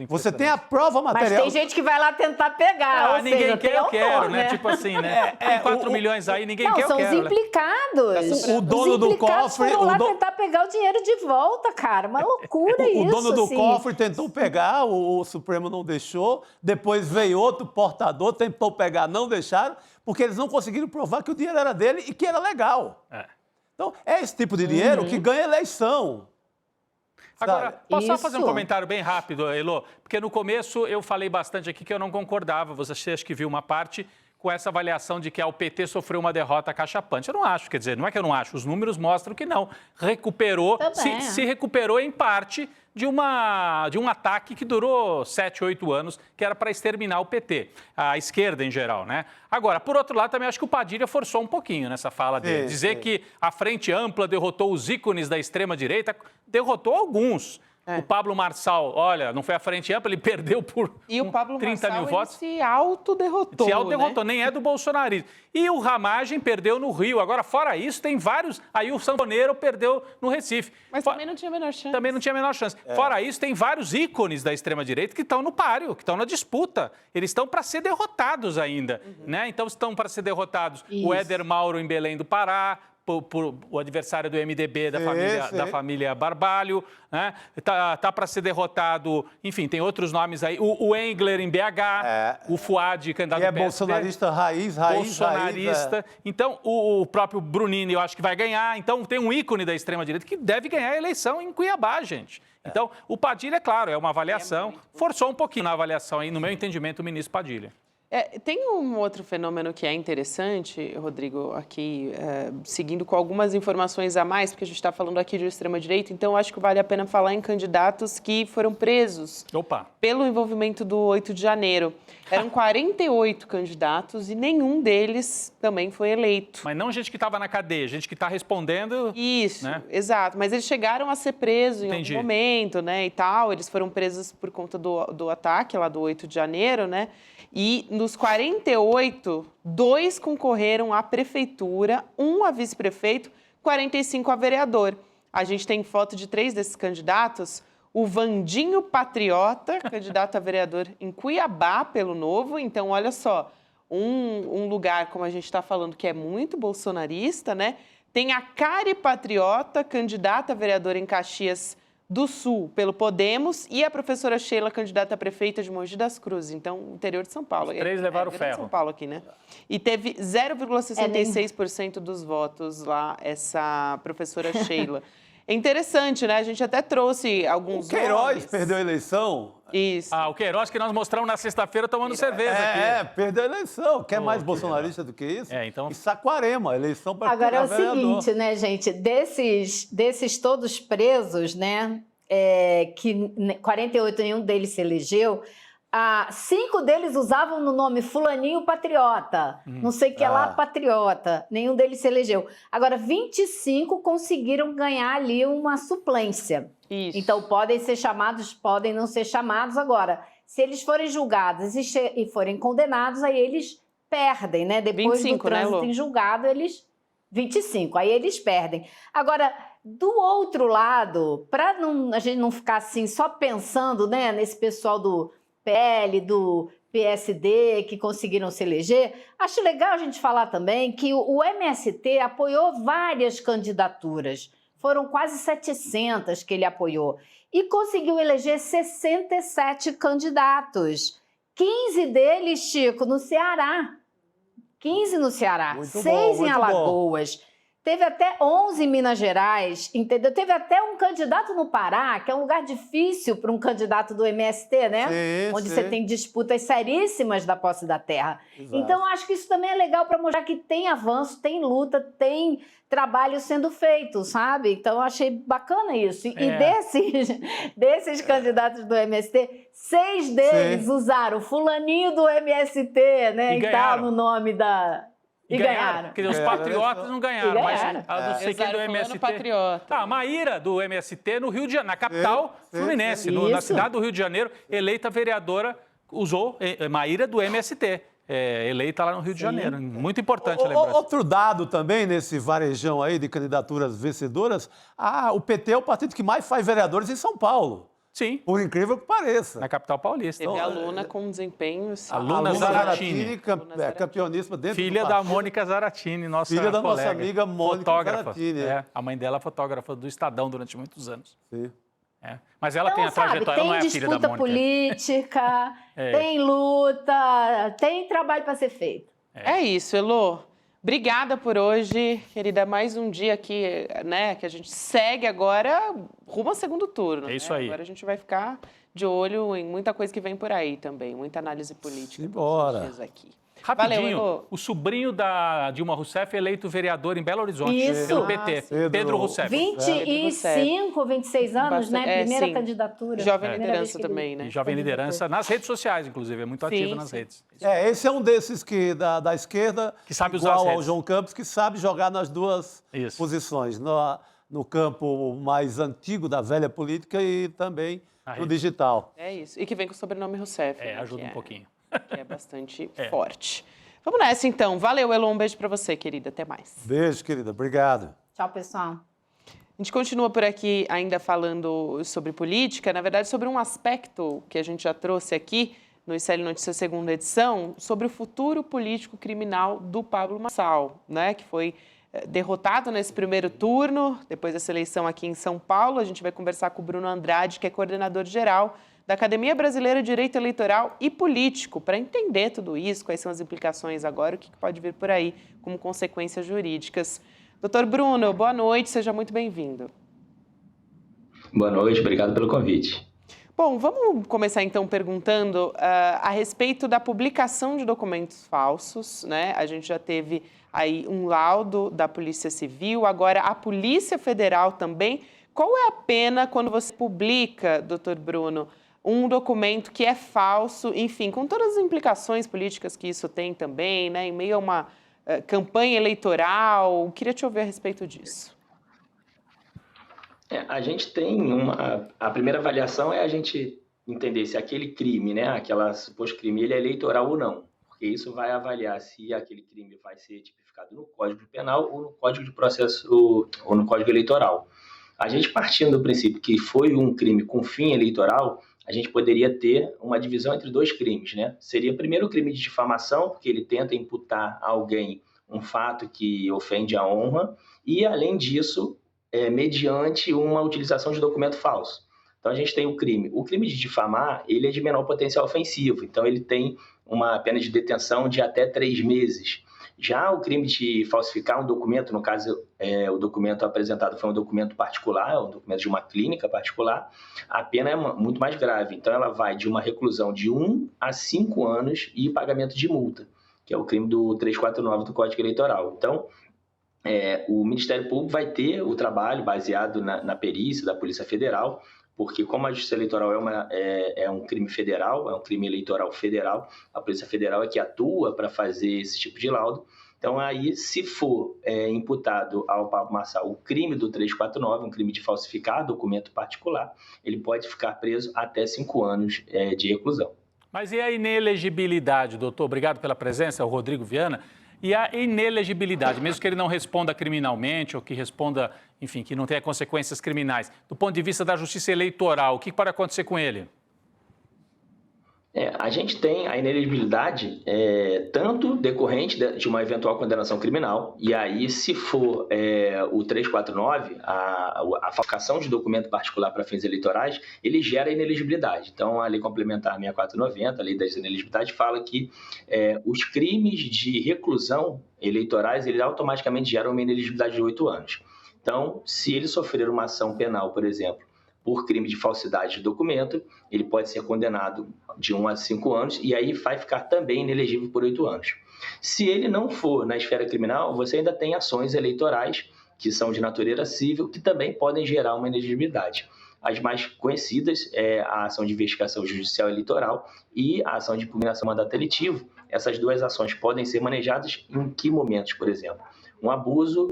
Você tem a prova material. Mas tem gente que vai lá tentar pegar. Ninguém quer, eu quero, né? Tipo assim, né? Tem 4 milhões aí, ninguém quer, eu quero. Não, são os implicados. O dono do cofre... foram lá tentar pegar o dinheiro de volta, cara. Uma loucura isso. O dono do cofre tentou pegar, o Supremo não deixou. Depois veio outro portador, tentou pegar, não deixaram, porque eles não conseguiram provar que o dinheiro era dele e que era legal. Então, é esse tipo de dinheiro que ganha eleição. Agora, posso só fazer um comentário bem rápido, Elô? Porque no começo eu falei bastante aqui que eu não concordava, você acha que viu uma parte com essa avaliação de que o PT sofreu uma derrota cachapante. Eu não acho, quer dizer, não é que eu não acho, os números mostram que não. Recuperou, se recuperou em parte de um ataque que durou 7, 8 anos, que era para exterminar o PT, a esquerda em geral, né? Agora, por outro lado, também acho que o Padilha forçou um pouquinho nessa fala dele. Dizer que a Frente Ampla derrotou os ícones da extrema-direita, derrotou alguns. O Pablo Marçal, olha, não foi a Frente Ampla, ele perdeu por 30 mil votos. E o Pablo Marçal se autoderrotou. Se autoderrotou, nem é do bolsonarismo. E o Ramagem perdeu no Rio. Agora, fora isso, tem vários... Aí o Sanfoneiro perdeu no Recife. Mas também não tinha a menor chance. Também não tinha a menor chance. Fora isso, tem vários ícones da extrema-direita que estão no páreo, que estão na disputa. Eles estão para ser derrotados ainda, né? Então, estão para ser derrotados o Éder Mauro em Belém do Pará, por o adversário do MDB da família Barbalho, né? Tá para ser derrotado, enfim, tem outros nomes aí, o Engler em BH, o Fuad, candidato do PSD. Bolsonarista raiz. Bolsonarista. Então, o próprio Brunini, eu acho que vai ganhar. Então, tem um ícone da extrema-direita que deve ganhar a eleição em Cuiabá, gente. Então, o Padilha, é claro, é uma avaliação, forçou um pouquinho na avaliação aí, no meu entendimento, o ministro Padilha. Tem um outro fenômeno que é interessante, Rodrigo, aqui, seguindo com algumas informações a mais, porque a gente está falando aqui de extrema-direita, então eu acho que vale a pena falar em candidatos que foram presos pelo envolvimento do 8 de janeiro. Eram 48 candidatos e nenhum deles também foi eleito. Mas não gente que estava na cadeia, gente que está respondendo... Isso, né? Exato. Mas eles chegaram a ser presos em algum momento, né, e tal. Eles foram presos por conta do ataque lá do 8 de janeiro, né? E nos 48, 2 concorreram à prefeitura, 1 a vice-prefeito, 45 a vereador. A gente tem foto de 3 desses candidatos. O Vandinho Patriota, candidato a vereador em Cuiabá pelo Novo. Então, olha só, um lugar, como a gente está falando, que é muito bolsonarista, né? Tem a Cari Patriota, candidata a vereadora em Caxias do Sul pelo Podemos, e a professora Sheila, candidata a prefeita de Mogi das Cruzes, então, interior de São Paulo. Os 3 levaram ferro. São Paulo aqui, né? E teve 0,66% dos votos lá, essa professora Sheila. É interessante, né? A gente até trouxe alguns O Queiroz nomes. perdeu a eleição. Isso. O Queiroz que nós mostramos na sexta-feira tomando cerveja aqui. Perdeu a eleição. Quer mais bolsonarista do que isso? Então... E Saquarema, a eleição para Agora é o seguinte, né, gente? Desses todos presos, né? Que 48, nenhum deles se elegeu. 5 deles usavam no nome Fulaninho Patriota, não sei o que lá, Patriota, nenhum deles se elegeu. Agora, 25 conseguiram ganhar ali uma suplência. Isso. Então, podem ser chamados, podem não ser chamados. Agora, se eles forem julgados e forem condenados, aí eles perdem, né? Depois 25, do trânsito né, Lô? em julgado, eles... 25, aí eles perdem. Agora, do outro lado, para a gente não ficar assim só pensando, né, nesse pessoal do PL, do PSD, que conseguiram se eleger, acho legal a gente falar também que o MST apoiou várias candidaturas. Foram quase 700 que ele apoiou. E conseguiu eleger 67 candidatos. 15 deles, Chico, no Ceará. 15 no Ceará, Muito 6 bom, em muito Alagoas. Teve até 11 em Minas Gerais, entendeu? Teve até um candidato no Pará, que é um lugar difícil para um candidato do MST, né? Sim, Onde sim. você tem disputas seríssimas da posse da terra. Exato. Então, acho que isso também é legal para mostrar que tem avanço, tem luta, tem trabalho sendo feito, sabe? Então, eu achei bacana isso. E desses candidatos do MST, 6 deles usaram fulaninho do MST, né? E tal, ganharam. no nome da... E ganharam. Quer dizer, os patriotas não ganharam, E ganharam. mas a não ser quem do MST. Patriota. Ah, a Maíra do MST no Rio de Janeiro, na capital fluminense, na Isso. cidade do Rio de Janeiro, eleita vereadora, usou Maíra do MST, eleita lá no Rio de Janeiro. Muito importante a lembrança. Outro dado também nesse varejão aí de candidaturas vencedoras, o PT é o partido que mais faz vereadores em São Paulo. Sim. Por incrível que pareça. Na capital paulista. Teve aluna com desempenho... A Luna Zaratini, campeoníssima dentro filha do da partido. Mônica Zaratini, nossa Filha da colega, nossa amiga Mônica fotógrafa. Zaratini. A mãe dela é fotógrafa do Estadão durante muitos anos. Sim. Mas ela tem a trajetória, tem não é a filha da disputa Mônica. política, tem luta, tem trabalho para ser feito. É isso, Elô. Obrigada por hoje, querida. Mais um dia aqui, né, que a gente segue agora rumo ao segundo turno. É isso né? aí. Agora a gente vai ficar de olho em muita coisa que vem por aí também, muita análise política. Simbora. todos os dias aqui. Rapidinho, Valeu, Elô. o sobrinho da Dilma Rousseff é eleito vereador em Belo Horizonte, Isso. pelo PT, Pedro Rousseff. 25, 26 anos, né? Primeira sim. candidatura. Jovem Primeira vez liderança que ele- também, né? E jovem liderança nas redes sociais, inclusive, é muito ativo nas sim. redes. Esse é um desses que da esquerda, Que sabe usar as igual ao redes. João Campos, que sabe jogar nas duas Isso. posições, no campo mais antigo da velha política e também Na no rede. digital. É isso. E que vem com o sobrenome Rousseff. né, Ajuda que um pouquinho. Que é bastante forte. Vamos nessa, então. Valeu, Elô. Um beijo pra você, querida. Até mais. Beijo, querida. Obrigado. Tchau, pessoal. A gente continua por aqui ainda falando sobre política, na verdade sobre um aspecto que a gente já trouxe aqui no ICL Notícias segunda edição, sobre o futuro político criminal do Pablo Marçal, né, que foi derrotado nesse primeiro turno, depois dessa eleição aqui em São Paulo. A gente vai conversar com o Bruno Andrade, que é coordenador geral da Academia Brasileira de Direito Eleitoral e Político, para entender tudo isso, quais são as implicações agora, o que pode vir por aí como consequências jurídicas. Doutor Bruno, boa noite, seja muito bem-vindo. Boa noite, obrigado pelo convite. Bom, vamos começar então perguntando a respeito da publicação de documentos falsos, né? A gente já teve aí um laudo da Polícia Civil, agora a Polícia Federal também. Qual é a pena quando você publica, doutor Bruno, um documento que é falso, enfim, com todas as implicações políticas que isso tem também, né? Em meio a uma campanha eleitoral, queria te ouvir a respeito disso. A gente tem a primeira avaliação é a gente entender se aquele crime, né, aquela suposto crime, ele é eleitoral ou não, porque isso vai avaliar se aquele crime vai ser tipificado no Código Penal ou no Código de Processo ou no Código Eleitoral. A gente partindo do princípio que foi um crime com fim eleitoral, a gente poderia ter uma divisão entre dois crimes, né? Seria primeiro o crime de difamação, porque ele tenta imputar a alguém um fato que ofende a honra, e além disso, mediante uma utilização de documento falso. Então a gente tem o crime. O crime de difamar, ele é de menor potencial ofensivo, então ele tem uma pena de detenção de até 3 meses. Já o crime de falsificar um documento, no caso, o documento apresentado foi um documento particular, um documento de uma clínica particular, a pena é muito mais grave. Então, ela vai de uma reclusão de 1 a 5 anos e pagamento de multa, que é o crime do 349 do Código Eleitoral. Então, o Ministério Público vai ter o trabalho baseado na perícia da Polícia Federal, porque como a Justiça Eleitoral é um crime federal, é um crime eleitoral federal, a Polícia Federal é que atua para fazer esse tipo de laudo. Então, aí, se for imputado ao Pablo Marçal o crime do 349, um crime de falsificar documento particular, ele pode ficar preso até 5 anos de reclusão. Mas e a inelegibilidade, doutor? Obrigado pela presença, o Rodrigo Viana. E a inelegibilidade, mesmo que ele não responda criminalmente ou que responda, enfim, que não tenha consequências criminais, do ponto de vista da justiça eleitoral, o que pode acontecer com ele? A gente tem a inelegibilidade tanto decorrente de uma eventual condenação criminal, e aí, se for o 349, a falsificação de documento particular para fins eleitorais, ele gera inelegibilidade. Então, a Lei Complementar 6490, a Lei das Inelegibilidades, fala que os crimes de reclusão eleitorais, eles automaticamente geram uma inelegibilidade de 8 anos. Então, se ele sofrer uma ação penal, por exemplo, por crime de falsidade de documento, ele pode ser condenado de 1 a 5 anos e aí vai ficar também inelegível por 8 anos. Se ele não for na esfera criminal, você ainda tem ações eleitorais que são de natureza civil que também podem gerar uma inelegibilidade. As mais conhecidas é a ação de investigação judicial eleitoral e a ação de impugnação mandato eletivo. Essas duas ações podem ser manejadas em que momentos, por exemplo? Um abuso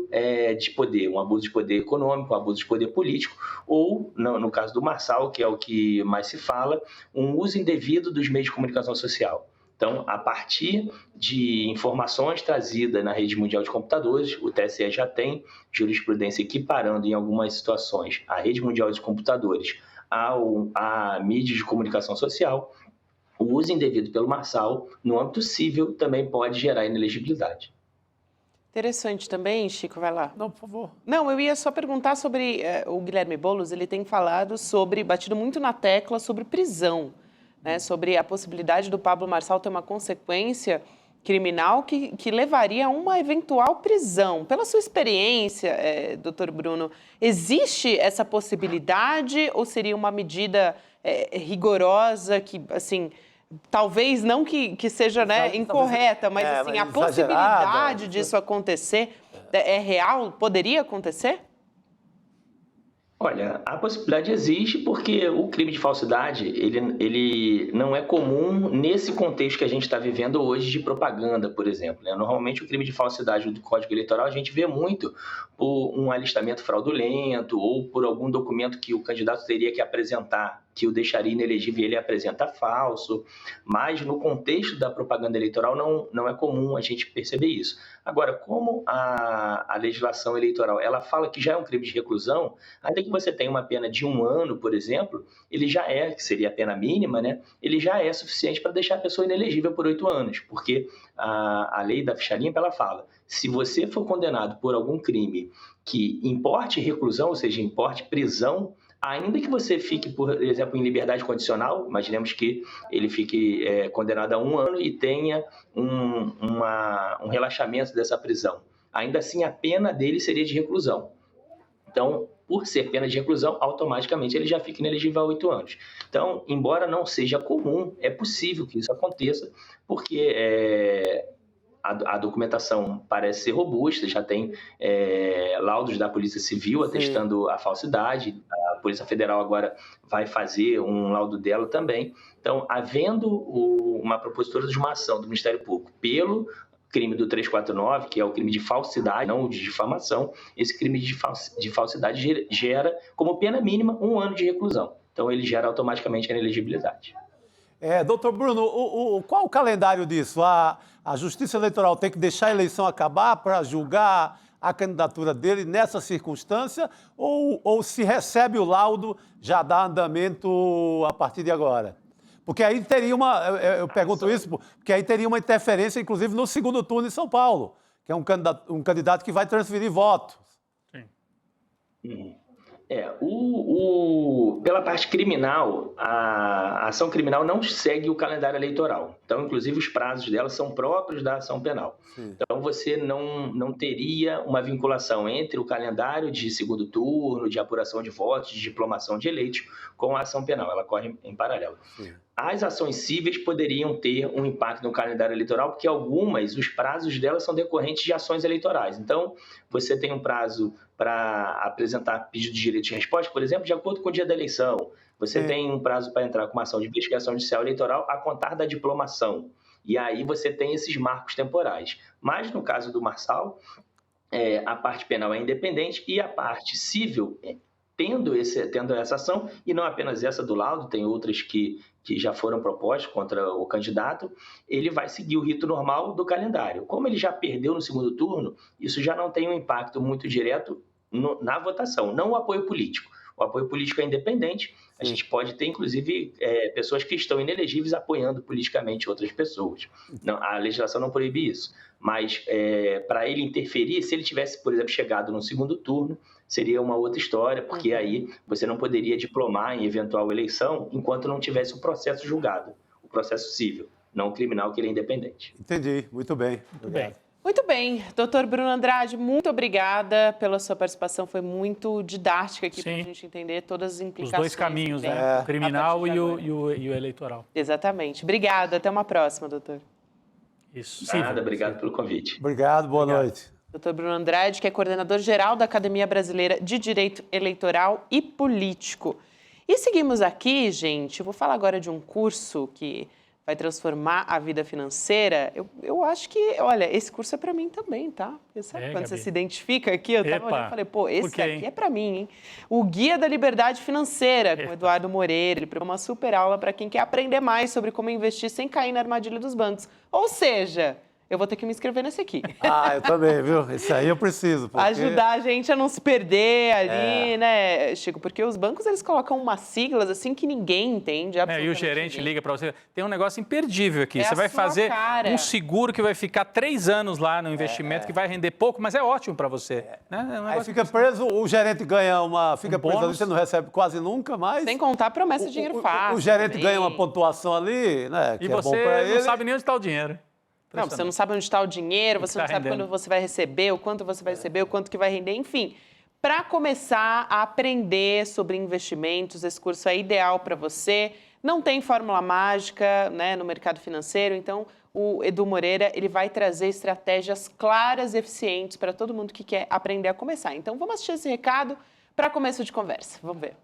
de poder, um abuso de poder econômico, um abuso de poder político, ou, no caso do Marçal, que é o que mais se fala, um uso indevido dos meios de comunicação social. Então, a partir de informações trazidas na rede mundial de computadores, o TSE já tem jurisprudência equiparando em algumas situações a rede mundial de computadores à mídia de comunicação social. O uso indevido pelo Marçal, no âmbito civil, também pode gerar inelegibilidade. Interessante também, Chico, vai lá. Não, por favor. Não, eu ia só perguntar sobre o Guilherme Boulos, ele tem falado batido muito na tecla sobre prisão, né, sobre a possibilidade do Pablo Marçal ter uma consequência criminal que levaria a uma eventual prisão. Pela sua experiência, doutor Bruno, existe essa possibilidade ou seria uma medida rigorosa que, assim, talvez não que seja incorreta, mas assim, a possibilidade disso acontecer é real? Poderia acontecer? Olha, a possibilidade existe porque o crime de falsidade, ele não é comum nesse contexto que a gente está vivendo hoje de propaganda, por exemplo, né? Normalmente o crime de falsidade do Código Eleitoral a gente vê muito por um alistamento fraudulento ou por algum documento que o candidato teria que apresentar, que o deixaria inelegível e ele apresenta falso, mas no contexto da propaganda eleitoral não é comum a gente perceber isso. Agora, como a legislação eleitoral ela fala que já é um crime de reclusão, ainda que você tenha uma pena de 1 ano, por exemplo, ele já que seria a pena mínima, né? Ele já é suficiente para deixar a pessoa inelegível por 8 anos, porque a lei da ficha limpa ela fala, se você for condenado por algum crime que importe reclusão, ou seja, importe prisão, ainda que você fique, por exemplo, em liberdade condicional, imaginemos que ele fique condenado a 1 ano e tenha um relaxamento dessa prisão. Ainda assim, a pena dele seria de reclusão. Então, por ser pena de reclusão, automaticamente ele já fica inelegível a 8 anos. Então, embora não seja comum, é possível que isso aconteça, porque a documentação parece ser robusta, já tem laudos da Polícia Civil atestando a falsidade, a Polícia Federal agora vai fazer um laudo dela também. Então, havendo uma propositura de uma ação do Ministério Público pelo crime do 349, que é o crime de falsidade, não de difamação, esse crime de falsidade gera como pena mínima 1 ano de reclusão. Então, ele gera automaticamente a inelegibilidade. Doutor Bruno, qual o calendário disso? A Justiça Eleitoral tem que deixar a eleição acabar para julgar a candidatura dele nessa circunstância ou se recebe o laudo já dá andamento a partir de agora? Porque aí teria eu pergunto isso, porque aí teria uma interferência, inclusive, no segundo turno em São Paulo, que é um candidato que vai transferir votos. Sim. Pela parte criminal, a ação criminal não segue o calendário eleitoral. Então, inclusive, os prazos dela são próprios da ação penal. Sim. Então, você não teria uma vinculação entre o calendário de segundo turno, de apuração de votos, de diplomação de eleitos, com a ação penal. Ela corre em paralelo. Sim. As ações cíveis poderiam ter um impacto no calendário eleitoral, porque os prazos delas são decorrentes de ações eleitorais. Então, você tem um prazo para apresentar pedido de direito de resposta, por exemplo, de acordo com o dia da eleição. Você tem um prazo para entrar com uma ação de investigação judicial eleitoral a contar da diplomação. E aí você tem esses marcos temporais. Mas, no caso do Marçal, a parte penal é independente e a parte civil tendo essa ação, e não apenas essa do laudo, tem outras que já foram propostas contra o candidato, ele vai seguir o rito normal do calendário. Como ele já perdeu no segundo turno, isso já não tem um impacto muito direto na votação, não o apoio político. O apoio político é independente, a gente pode ter, inclusive, pessoas que estão inelegíveis apoiando politicamente outras pessoas. Não, a legislação não proíbe isso, mas para ele interferir, se ele tivesse, por exemplo, chegado no segundo turno, seria uma outra história, porque aí você não poderia diplomar em eventual eleição enquanto não tivesse o processo julgado, o processo civil, não criminal, que ele é independente. Entendi, muito bem. Muito bem, doutor Bruno Andrade, muito obrigada pela sua participação, foi muito didática aqui para a gente entender todas as implicações. Os dois caminhos, né? O criminal e o eleitoral. Exatamente. Obrigada, até uma próxima, doutor. Isso. Nada, obrigado pelo convite. Obrigado, boa noite. Doutor Bruno Andrade, que é coordenador-geral da Academia Brasileira de Direito Eleitoral e Político. E seguimos aqui, gente, eu vou falar agora de um curso que vai transformar a vida financeira. Eu acho que, olha, esse curso é para mim também, tá? Sabe quando você se identifica aqui? Eu estava olhando e falei, pô, esse aqui é para mim, hein? O Guia da Liberdade Financeira, com o Eduardo Moreira. Ele preparou uma super aula para quem quer aprender mais sobre como investir sem cair na armadilha dos bancos. Ou seja, eu vou ter que me inscrever nesse aqui. Eu também, viu? Esse aí eu preciso. Porque... Ajudar a gente a não se perder ali, né, Chico? Porque os bancos, eles colocam umas siglas assim que ninguém entende. E o gerente liga para você. Tem um negócio imperdível aqui. Você vai fazer um seguro que vai ficar 3 anos lá no investimento, que vai render pouco, mas é ótimo para você. Né? Aí fica preso, o gerente ganha fica preso ali, você não recebe quase nunca mais. Sem contar a promessa de dinheiro fácil. O gerente ganha uma pontuação ali, né? Que e você é bom pra não ele. sabe nem onde está o dinheiro. Não, você não sabe onde está o dinheiro, você não sabe quando você vai receber, o quanto você vai receber, o quanto que vai render, enfim. Para começar a aprender sobre investimentos, esse curso é ideal para você. Não tem fórmula mágica, né, no mercado financeiro, então o Edu Moreira ele vai trazer estratégias claras e eficientes para todo mundo que quer aprender a começar. Então vamos assistir esse recado para começo de conversa. Vamos ver.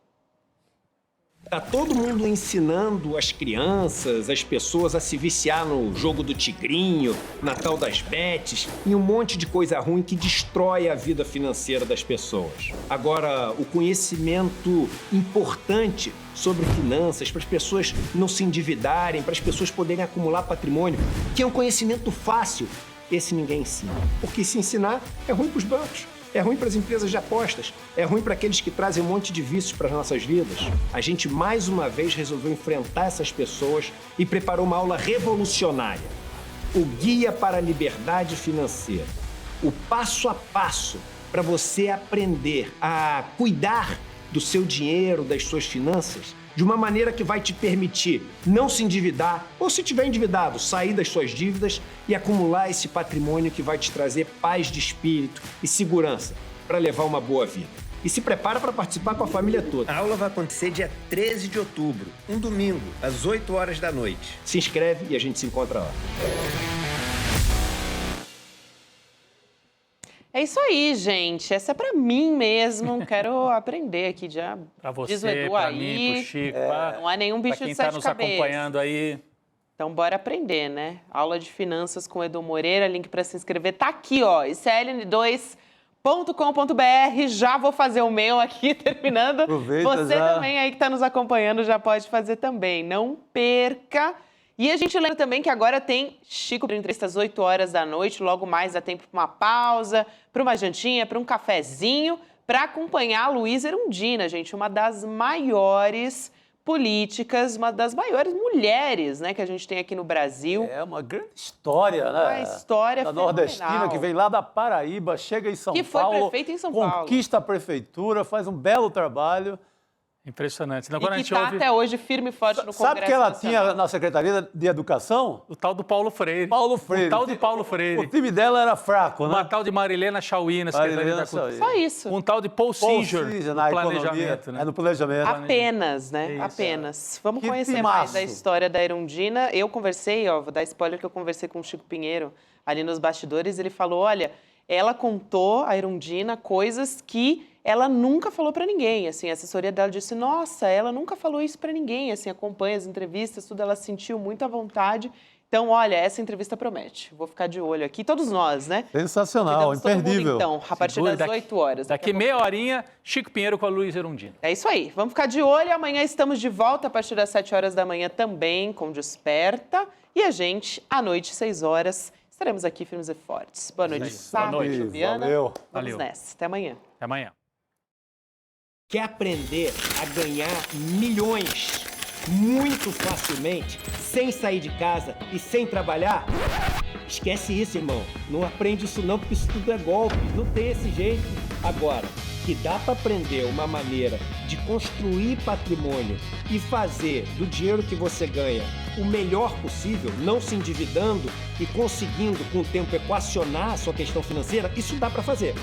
Tá todo mundo ensinando as crianças, as pessoas a se viciar no jogo do tigrinho, na tal das bets e um monte de coisa ruim que destrói a vida financeira das pessoas. Agora, o conhecimento importante sobre finanças, para as pessoas não se endividarem, para as pessoas poderem acumular patrimônio, que é um conhecimento fácil, esse ninguém ensina. Porque se ensinar é ruim para os bancos. É ruim para as empresas de apostas, é ruim para aqueles que trazem um monte de vícios para as nossas vidas. A gente, mais uma vez, resolveu enfrentar essas pessoas e preparou uma aula revolucionária. O Guia para a Liberdade Financeira. O passo a passo para você aprender a cuidar do seu dinheiro, das suas finanças, de uma maneira que vai te permitir não se endividar, ou se tiver endividado, sair das suas dívidas e acumular esse patrimônio que vai te trazer paz de espírito e segurança para levar uma boa vida. E se prepara para participar com a família toda. A aula vai acontecer dia 13 de outubro, um domingo, às 8 horas da noite. Se inscreve e a gente se encontra lá. É isso aí, gente. Essa é pra mim mesmo. Quero aprender aqui já. Pra você, diz o Edu pra aí. mim, pro Chico. Não há nenhum bicho de sete cabeças. Pra quem tá nos acompanhando aí. Então, bora aprender, né? Aula de finanças com o Edu Moreira. Link para se inscrever tá aqui, ó. icln2.com.br. Já vou fazer o meu aqui, terminando. Aproveita você já. também aí que tá nos acompanhando já pode fazer também. Não perca. E a gente lembra também que agora tem Chico para entrevista às 8 horas da noite. Logo mais dá tempo para uma pausa, para uma jantinha, para um cafezinho, para acompanhar a Luísa Erundina, gente, uma das maiores políticas, uma das maiores mulheres, né, que a gente tem aqui no Brasil. É uma grande história, né? Uma história da fenomenal. nordestina que vem lá da Paraíba, chega em São Que foi Paulo, prefeita em São Paulo. conquista a prefeitura, faz um belo trabalho. Impressionante. Agora e que está até hoje firme e forte no Congresso Sabe que ela Nacional. tinha na Secretaria de Educação? O tal do Paulo Freire. Paulo Freire. O tal de Paulo Freire. O time dela era fraco, né? Uma tal de Marilena Chauí na Secretaria da Cultura. Só isso. Um tal de Paul Singer no na planejamento. Economia, Né? no planejamento. Apenas, né? Isso. Apenas. Vamos Que conhecer timaço. mais da história da Erundina. Eu conversei, ó, vou dar spoiler que eu conversei com o Chico Pinheiro ali nos bastidores. Ele falou, olha, ela contou, a Erundina, coisas que ela nunca falou para ninguém. Assim, a assessoria dela disse, nossa, ela nunca falou isso para ninguém. Assim, acompanha as entrevistas, tudo, ela sentiu muito à vontade. Então, olha, essa entrevista promete. Vou ficar de olho aqui, todos nós, né? Sensacional, Convidamos todo mundo, imperdível. então, a partir das 8 horas. Daqui meia horinha, Chico Pinheiro com a Luiz Erundina. É isso aí, vamos ficar de olho. Amanhã estamos de volta a partir das 7 horas da manhã também, com Desperta. E a gente, à noite, 6 horas, estaremos aqui firmes e fortes. Boa noite, Sá, Boa noite, Juliana. valeu. Vamos Valeu. nessa. Até amanhã. Até amanhã. Quer aprender a ganhar milhões muito facilmente, sem sair de casa e sem trabalhar? Esquece isso, irmão. Não aprende isso não, porque isso tudo é golpe. Não tem esse jeito. Agora, que dá para aprender uma maneira de construir patrimônio e fazer do dinheiro que você ganha o melhor possível, não se endividando e conseguindo com o tempo equacionar a sua questão financeira, isso dá para fazer.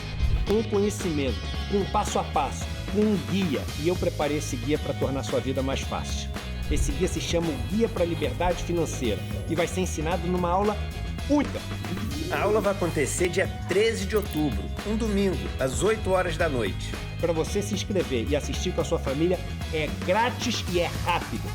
Com conhecimento, com passo a passo, com um guia. E eu preparei esse guia para tornar a sua vida mais fácil. Esse guia se chama o Guia para a Liberdade Financeira e vai ser ensinado numa aula única. A aula vai acontecer dia 13 de outubro, um domingo, às 8 horas da noite. Para você se inscrever e assistir com a sua família é grátis e é rápido.